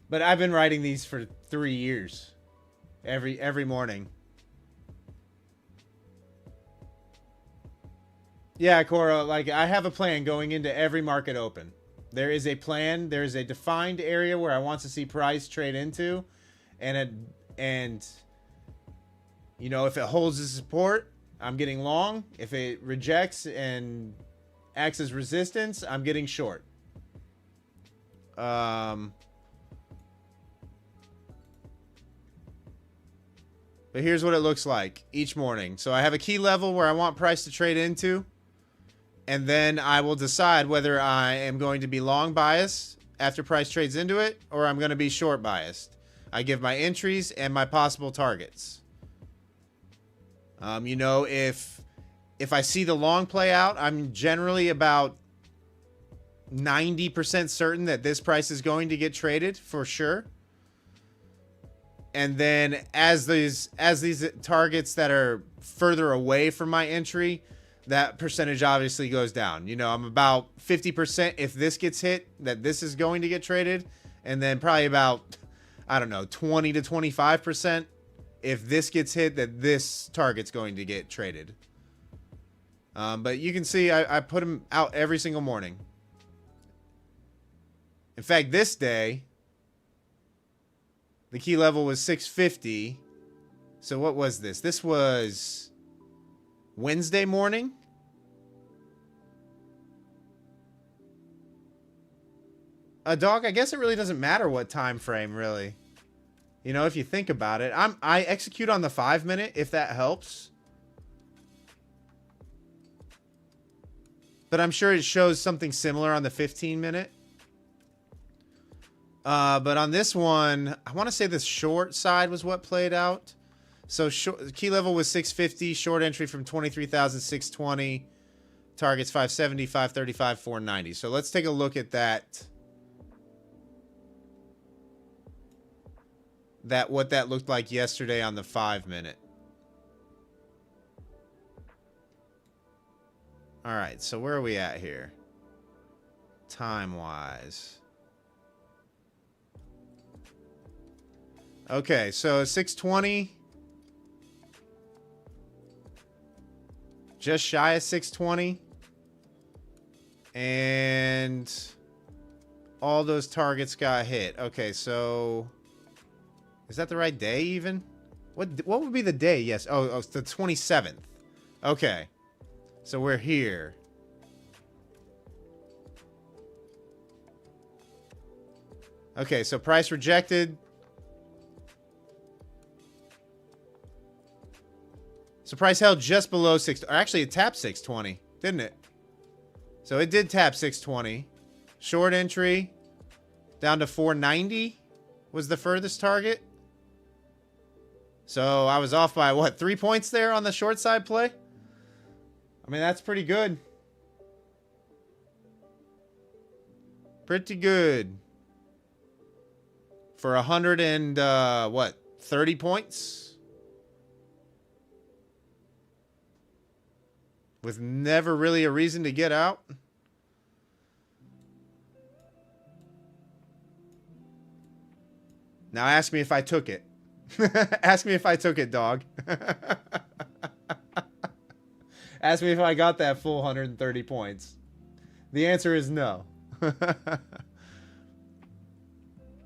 But I've been writing these for 3 years, every morning. Yeah, Cora, like I have a plan going into every market open. There is a plan. There is a defined area where I want to see price trade into, and you know, if it holds the support, I'm getting long. If it rejects and acts as resistance, I'm getting short. But here's what it looks like each morning. So I have a key level where I want price to trade into. And then I will decide whether I am going to be long biased after price trades into it, or I'm going to be short biased. I give my entries and my possible targets. You know, if I see the long play out, I'm generally about 90% certain that this price is going to get traded for sure. And then as these targets that are further away from my entry, that percentage obviously goes down. You know, I'm about 50% if this gets hit, that this is going to get traded. And then probably about, I don't know, 20 to 25% if this gets hit, that this target's going to get traded. But you can see I put them out every single morning. In fact, this day, the key level was 650. So what was this? This was Wednesday morning. Dog, I guess it really doesn't matter what time frame, really. You know, if you think about it. I execute on the 5-minute, if that helps. But I'm sure it shows something similar on the 15-minute. But on this one, I want to say the short side was what played out. So key level was 650, short entry from 23,620, targets 570, 535, 490. So let's take a look at that. What that looked like yesterday on the 5-minute. All right, so where are we at here? Time-wise. Okay, so 620. Just shy of 620. And all those targets got hit. Okay, so is that the right day even? What would be the day? Yes. Oh, it's the 27th. Okay. So we're here. Okay, so price rejected. So price held just below 6. Or actually, it tapped 620, didn't it? So it did tap 620. Short entry down to 490 was the furthest target. So I was off by, what, 3 points there on the short side play? I mean, that's pretty good. Pretty good. For 100 and, what, 30 points? With never really a reason to get out. Now ask me if I took it. Ask me if I took it, dog. Ask me if I got that full 130 points. The answer is no.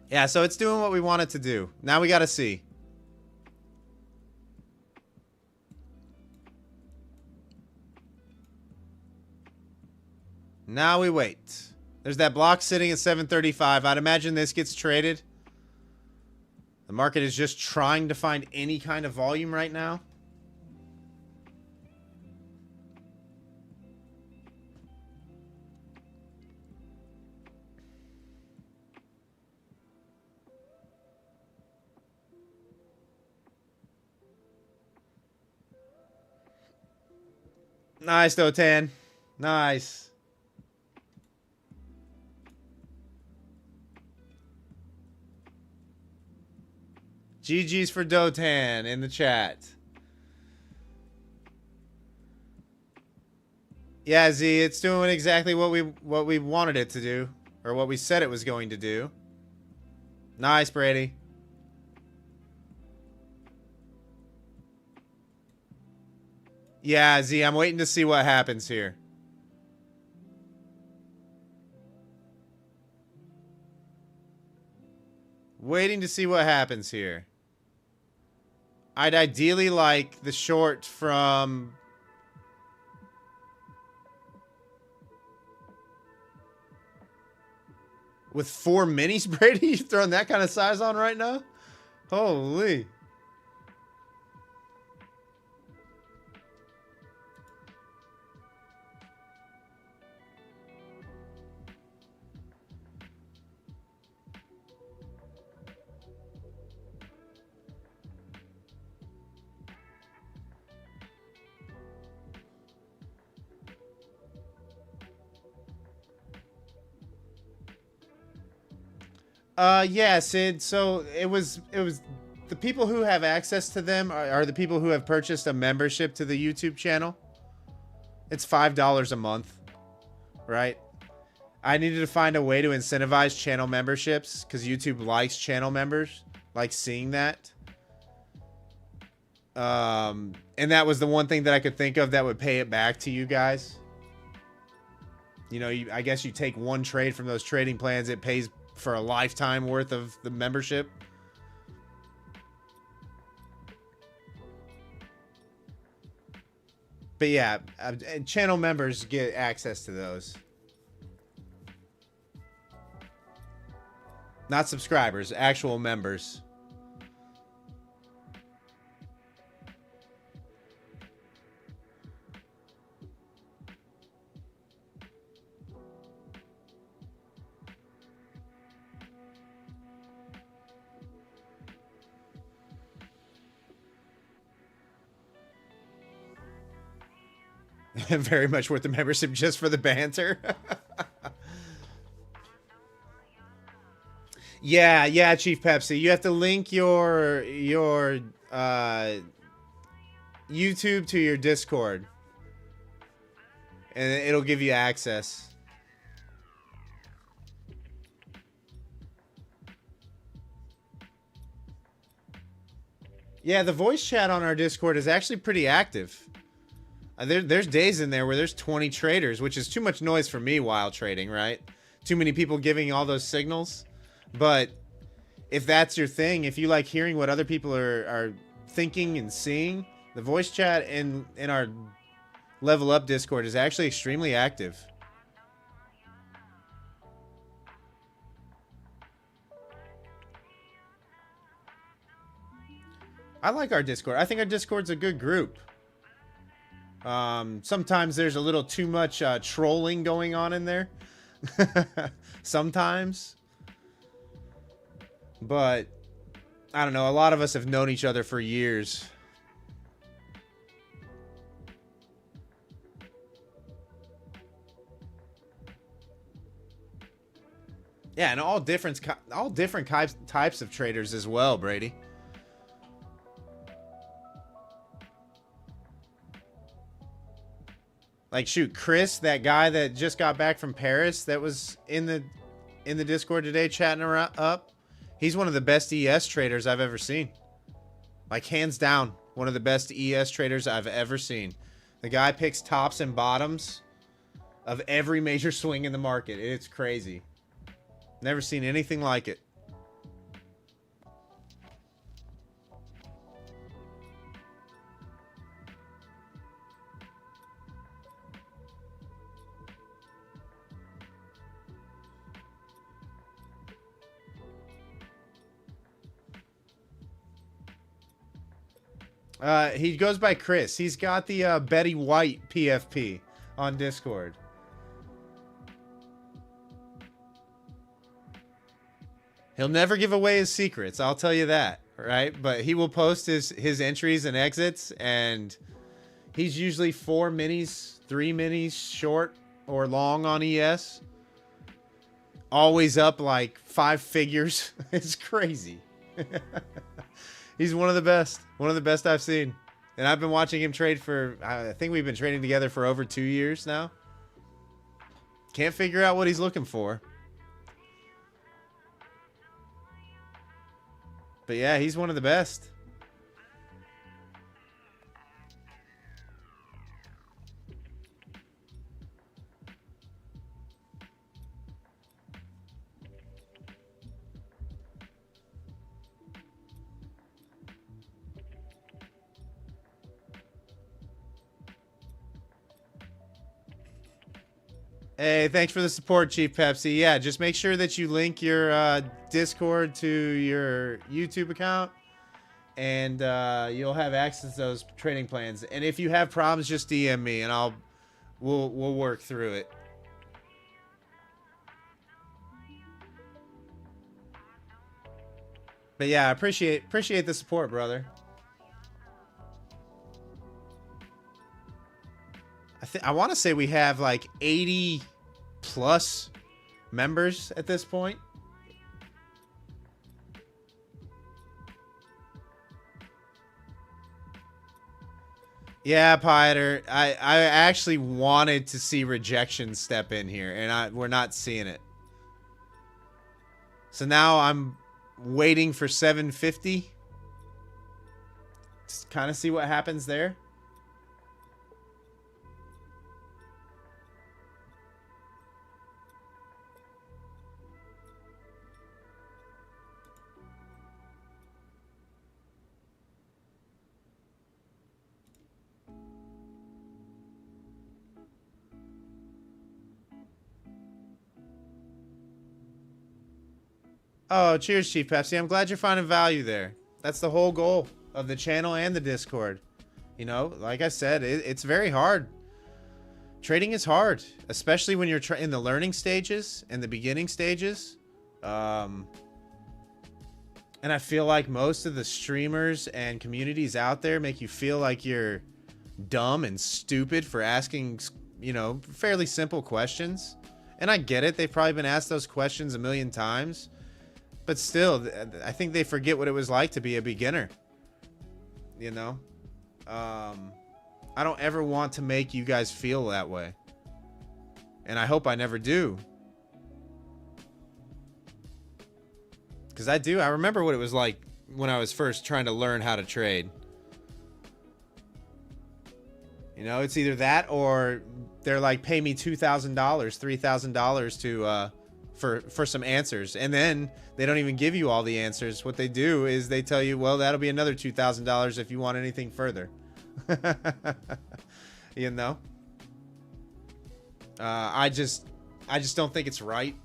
Yeah, so it's doing what we want it to do. Now we gotta see. Now we wait. There's that block sitting at 735. I'd imagine this gets traded. The market is just trying to find any kind of volume right now. Nice, Dotan. Nice. GG's for Dotan in the chat. Yeah, Z, it's doing exactly what we wanted it to do, or what we said it was going to do. Nice, Brady. Yeah, Z, I'm waiting to see what happens here. Waiting to see what happens here. I'd ideally like the short from... With 4 minis, Brady? You throwing that kind of size on right now? Holy... Yeah, Sid. So it was the people who have access to them are the people who have purchased a membership to the YouTube channel. It's $5 a month, right? I needed to find a way to incentivize channel memberships because YouTube likes channel members, likes seeing that. And that was the one thing that I could think of that would pay it back to you guys. You know, I guess you take one trade from those trading plans, it pays for a lifetime worth of the membership. But yeah, channel members get access to those. Not subscribers, actual members. Very much worth the membership just for the banter. Yeah, Chief Pepsi. You have to link your YouTube to your Discord. And it'll give you access. Yeah, the voice chat on our Discord is actually pretty active. There's days in there where there's 20 traders, which is too much noise for me while trading, right? Too many people giving all those signals. But if that's your thing, if you like hearing what other people are thinking and seeing, the voice chat in our Level Up Discord is actually extremely active. I like our Discord. I think our Discord's a good group. Sometimes there's a little too much trolling going on in there. Sometimes. But, I don't know, a lot of us have known each other for years. Yeah, and all different types of traders as well, Brady. Like, shoot, Chris, that guy that just got back from Paris that was in the Discord today chatting up. He's one of the best ES traders I've ever seen. Like, hands down, one of the best ES traders I've ever seen. The guy picks tops and bottoms of every major swing in the market. It's crazy. Never seen anything like it. He goes by Chris. He's got the Betty White PFP on Discord. He'll never give away his secrets, I'll tell you that, right? But he will post his entries and exits, and he's usually 4 minis, 3 minis short or long on ES. Always up like 5 figures. It's crazy. He's one of the best. One of the best I've seen. And I've been watching him trade for, I think we've been trading together for over 2 years now. Can't figure out what he's looking for. But yeah, he's one of the best. Hey, thanks for the support, Chief Pepsi. Yeah, just make sure that you link your Discord to your YouTube account, and you'll have access to those trading plans. And if you have problems, just DM me, and we'll work through it. But yeah, I appreciate the support, brother. I want to say we have like 80 plus members at this point. Yeah, Pieter. I actually wanted to see rejection step in here, and we're not seeing it. So now I'm waiting for 750. Just kind of see what happens there. Oh, cheers, Chief Pepsi. I'm glad you're finding value there. That's the whole goal of the channel and the Discord. You know, like I said, it's very hard. Trading is hard, especially when you're in the learning stages and the beginning stages. And I feel like most of the streamers and communities out there make you feel like you're dumb and stupid for asking, you know, fairly simple questions. And I get it. They've probably been asked those questions a million times. But still, I think they forget what it was like to be a beginner. You know? I don't ever want to make you guys feel that way. And I hope I never do. Because I do. I remember what it was like when I was first trying to learn how to trade. You know, it's either that or they're like, pay me $2,000, $3,000 to... for some answers, and then they don't even give you all the answers. What they do is they tell you, well, that'll be another $2,000 if you want anything further. You know, I just don't think it's right,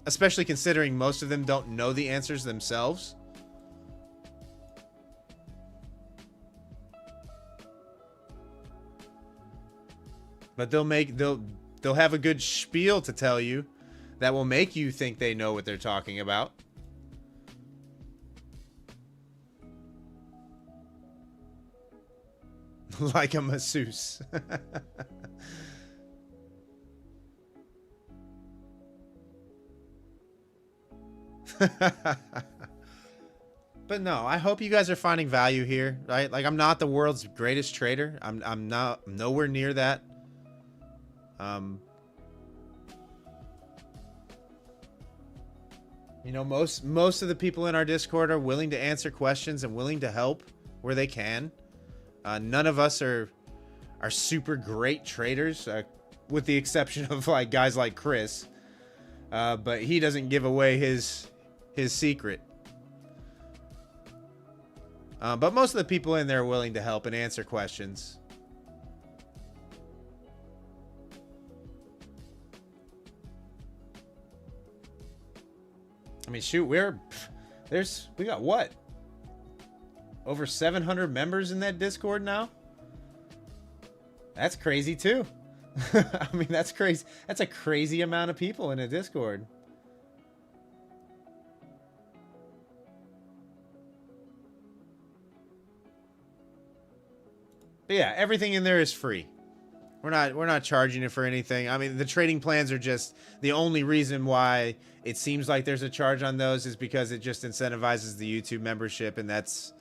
especially considering most of them don't know the answers themselves. But they'll have a good spiel to tell you that will make you think they know what they're talking about. Like a masseuse. But no, I hope you guys are finding value here, right? Like, I'm not the world's greatest trader. I'm nowhere near that. You know, most of the people in our Discord are willing to answer questions and willing to help where they can. None of us are super great traders, with the exception of like guys like Chris. But he doesn't give away his secret. But most of the people in there are willing to help and answer questions. I mean, shoot, we got what? Over 700 members in that Discord now? That's crazy too. I mean, that's crazy. That's a crazy amount of people in a Discord. But yeah, everything in there is free. We're not charging it for anything. I mean, the trading plans are just the only reason why it seems like there's a charge on those is because it just incentivizes the YouTube membership, and that's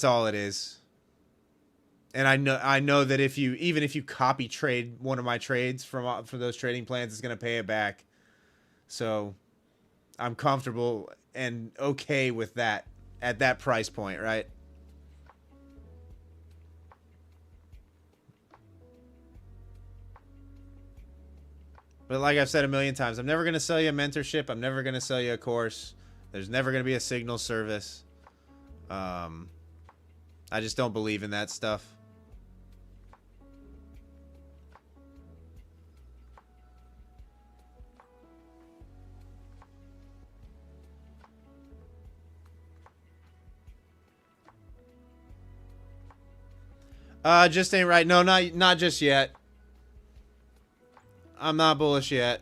all it is. And I know that even if you copy trade one of my trades from those trading plans, it's going to pay it back. So I'm comfortable and okay with that at that price point, right? But like I've said a million times, I'm never going to sell you a mentorship. I'm never going to sell you a course. There's never going to be a signal service. I just don't believe in that stuff. Just ain't right. No, not just yet. I'm not bullish yet.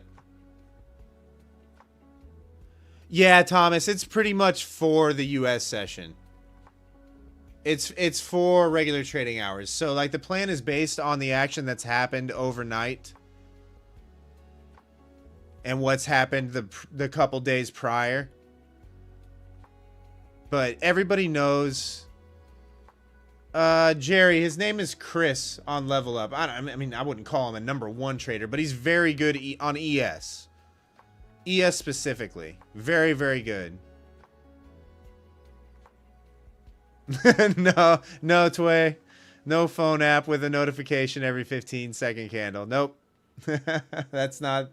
Yeah, Thomas, it's pretty much for the US session. It's for regular trading hours. So like the plan is based on the action that's happened overnight and what's happened the couple days prior. But everybody knows Jerry, his name is Chris on Level Up. I mean, I wouldn't call him a #1 trader, but he's very good on ES. ES specifically. Very, very good. No, Tway. No phone app with a notification every 15-second candle. Nope. It's not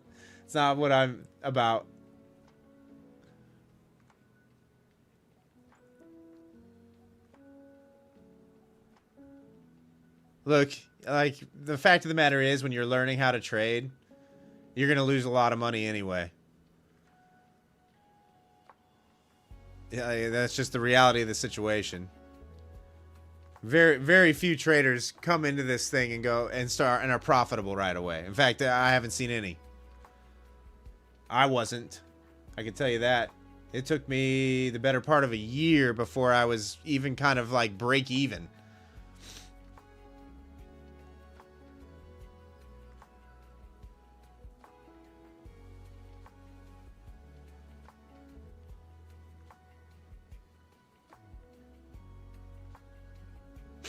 what I'm about. Look, like, the fact of the matter is, when you're learning how to trade, you're going to lose a lot of money anyway. Yeah, that's just the reality of the situation. Very, very few traders come into this thing and go and start and are profitable right away. In fact, I haven't seen any. I wasn't. I can tell you that. It took me the better part of a year before I was even kind of like break even.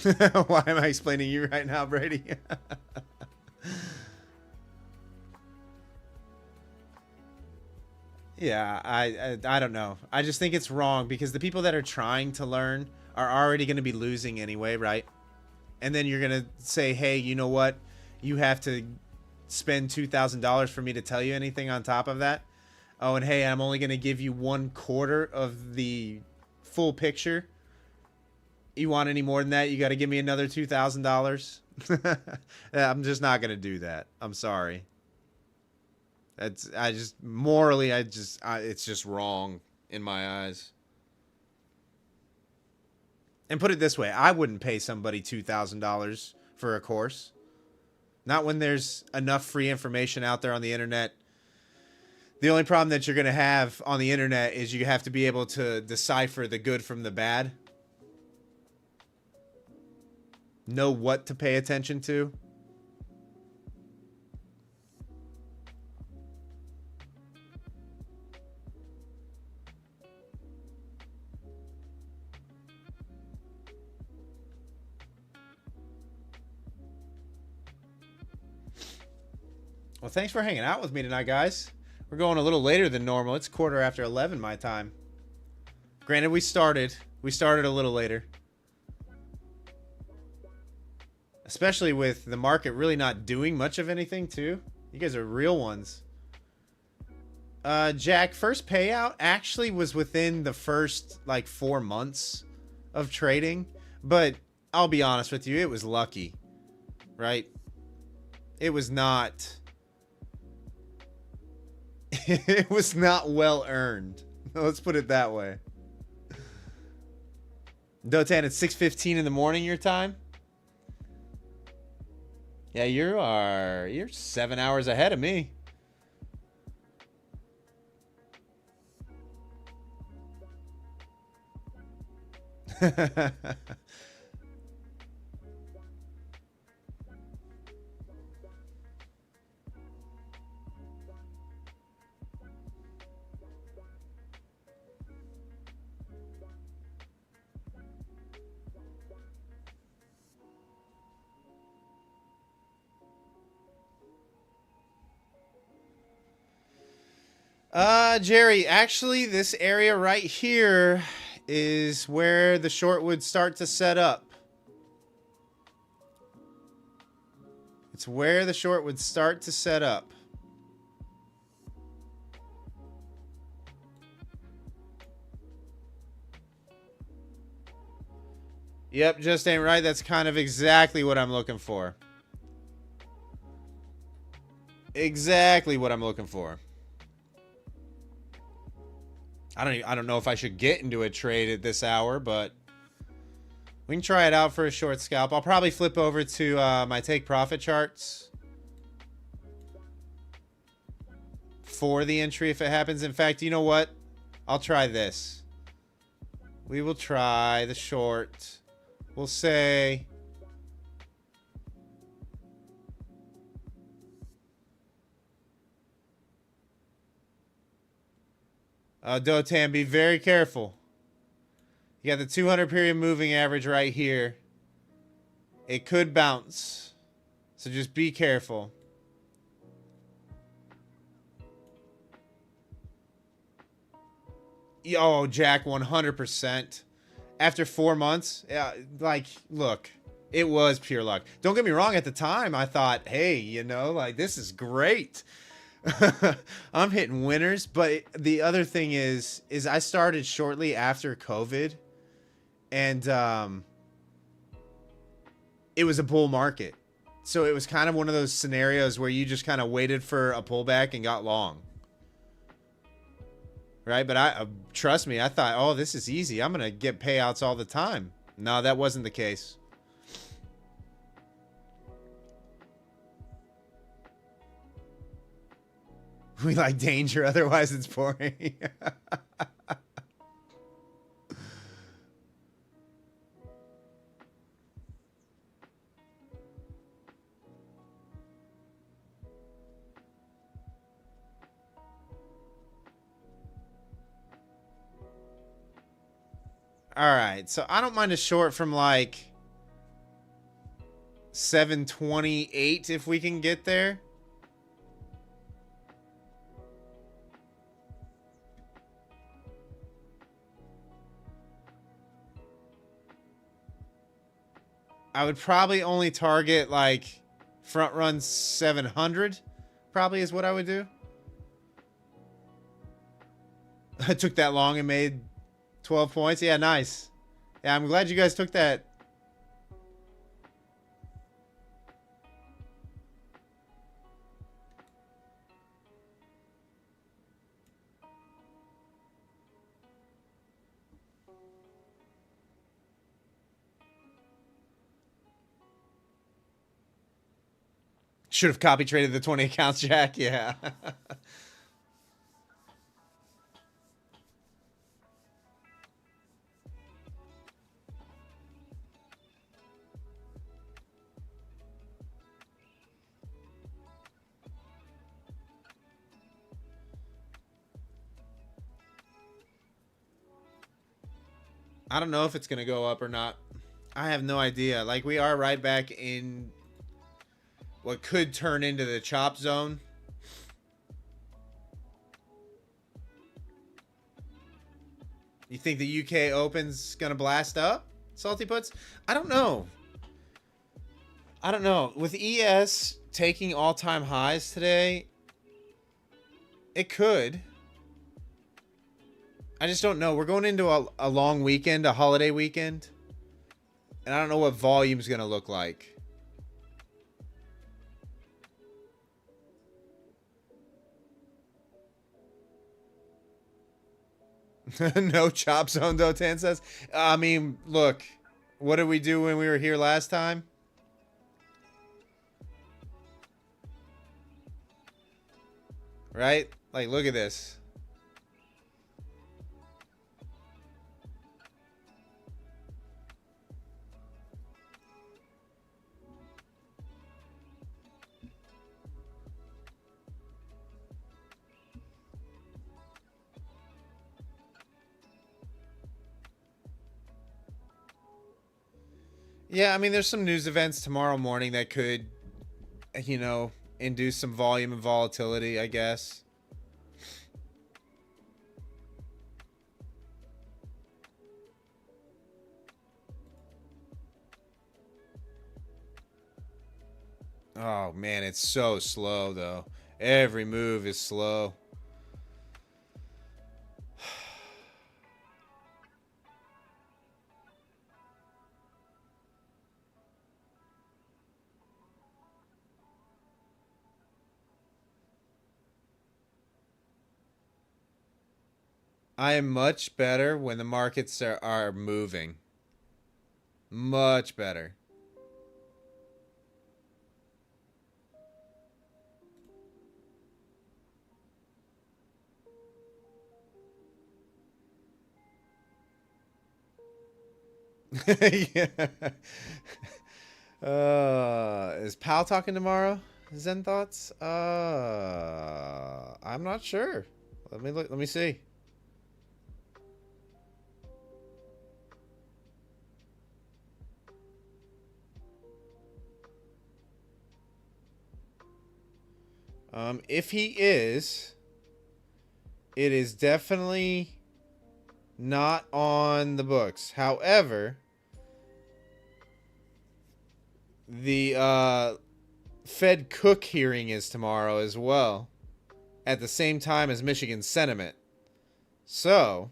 Why am I explaining you right now, Brady? Yeah, I don't know. I just think it's wrong because the people that are trying to learn are already going to be losing anyway, right? And then you're going to say, hey, you know what? You have to spend $2,000 for me to tell you anything on top of that. Oh, and hey, I'm only going to give you 1/4 of the full picture. You want any more than that? You got to give me another $2,000. I'm just not going to do that. I'm sorry. It's just wrong in my eyes. And put it this way, I wouldn't pay somebody $2,000 for a course. Not when there's enough free information out there on the internet. The only problem that you're going to have on the internet is you have to be able to decipher the good from the bad. Know what to pay attention to. Well, thanks for hanging out with me tonight, guys. We're going a little later than normal. It's 11:15 my time. Granted, we started a little later. Especially with the market really not doing much of anything, too. You guys are real ones. Jack, first payout actually was within the first, like, 4 months of trading. But I'll be honest with you, it was lucky. Right? It was not... it was not well earned. Let's put it that way. Dotan, it's 6:15 in the morning your time? Yeah, you're 7 hours ahead of me. Jerry, actually, this area right here is where the short would start to set up. It's where the short would start to set up. Yep, just ain't right. That's kind of exactly what I'm looking for. Exactly what I'm looking for. I don't know if I should get into a trade at this hour, but we can try it out for a short scalp. I'll probably flip over to my take profit charts for the entry if it happens. In fact, you know what? I'll try this. We will try the short. We'll say... Dotan, be very careful. You got the 200 period moving average right here. It could bounce. So just be careful. Oh, Jack, 100%. After 4 months, yeah, like, look, it was pure luck. Don't get me wrong, at the time, I thought, hey, you know, like, this is great. I'm hitting winners, but the other thing is I started shortly after COVID, and it was a bull market. So it was kind of one of those scenarios where you just kind of waited for a pullback and got long. Right? But trust me, I thought, oh, this is easy. I'm going to get payouts all the time. No, that wasn't the case. We like danger, otherwise it's boring. Alright, so I don't mind a short from like 728 if we can get there. I would probably only target like front run 700 probably is what I would do. I took that long and made 12 points. Yeah, nice. Yeah, I'm glad you guys took that. Should have copy traded the 20 accounts, Jack. Yeah. I don't know if it's going to go up or not. I have no idea. Like, we are right back in what could turn into the chop zone. You think the UK Open's gonna blast up? Salty Puts? I don't know. I don't know. With ES taking all-time highs today, it could. I just don't know. We're going into a long weekend, a holiday weekend. And I don't know what volume's going to look like. No chop zone, Dotan says. I mean, look. What did we do when we were here last time? Right? Like, look at this. Yeah, I mean, there's some news events tomorrow morning that could, you know, induce some volume and volatility, I guess. Oh, man, it's so slow, though. Every move is slow. I am much better when the markets are moving. Much better. Yeah. Is Pal talking tomorrow? Zen thoughts? I'm not sure. Let me look. Let me see. If he is, it is definitely not on the books. However, the Fed Cook hearing is tomorrow as well, at the same time as Michigan sentiment. So,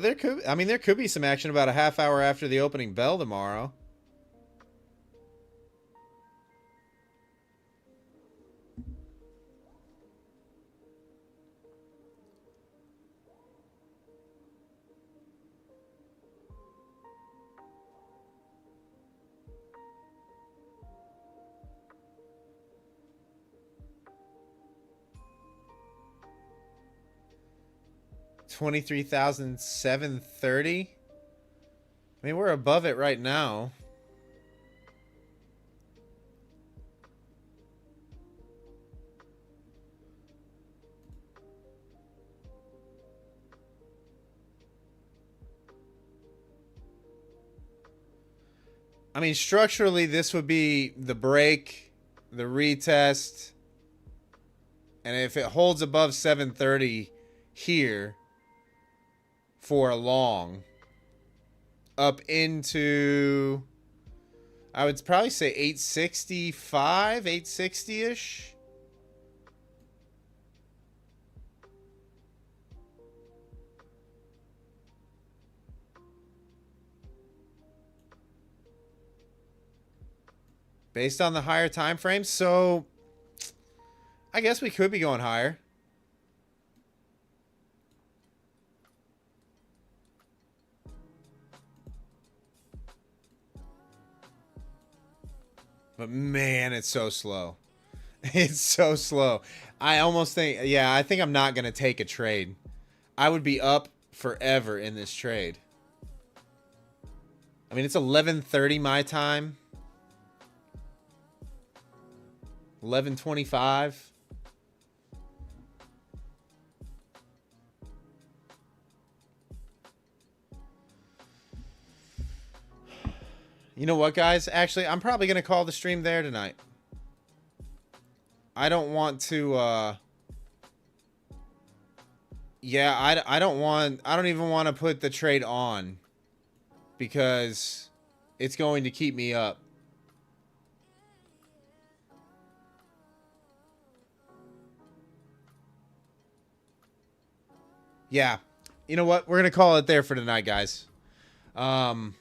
there could, I mean, there could be some action about a half hour after the opening bell tomorrow. $23,730. I mean, we're above it right now. I mean, structurally, this would be the break, the retest, and if it holds above 730 here for a long, up into, I would probably say 865, 860-ish. Based on the higher time frame, so I guess we could be going higher. But man, it's so slow. It's so slow. I almost think, yeah, I think I'm not going to take a trade. I would be up forever in this trade. I mean, it's 11:30 my time. 11:25. You know what, guys? Actually, I'm probably going to call the stream there tonight. I don't want to, yeah, I don't even want to put the trade on because it's going to keep me up. Yeah. You know what? We're going to call it there for tonight, guys. Thanks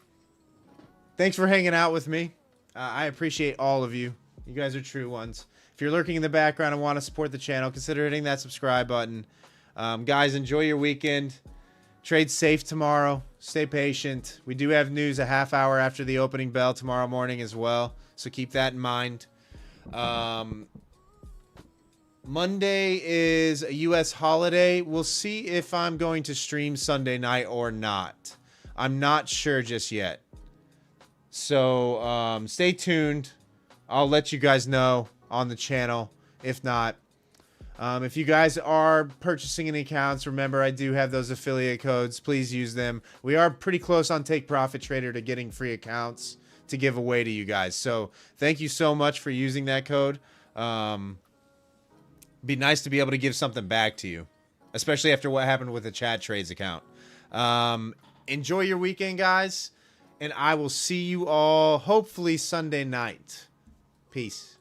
for hanging out with me. I appreciate all of you. You guys are true ones. If you're lurking in the background and want to support the channel, consider hitting that subscribe button. Guys, enjoy your weekend. Trade safe tomorrow. Stay patient. We do have news a half hour after the opening bell tomorrow morning as well, so keep that in mind. Monday is a U.S. holiday. We'll see if I'm going to stream Sunday night or not. I'm not sure just yet. So stay tuned. I'll let you guys know on the channel. If not, if you guys are purchasing any accounts, remember I do have those affiliate codes. Please use them. We are pretty close on Take Profit Trader to getting free accounts to give away to you guys. So thank you so much for using that code. Be nice to be able to give something back to you, especially after what happened with the Chat Trades account. Enjoy your weekend, guys, and I will see you all hopefully Sunday night. Peace.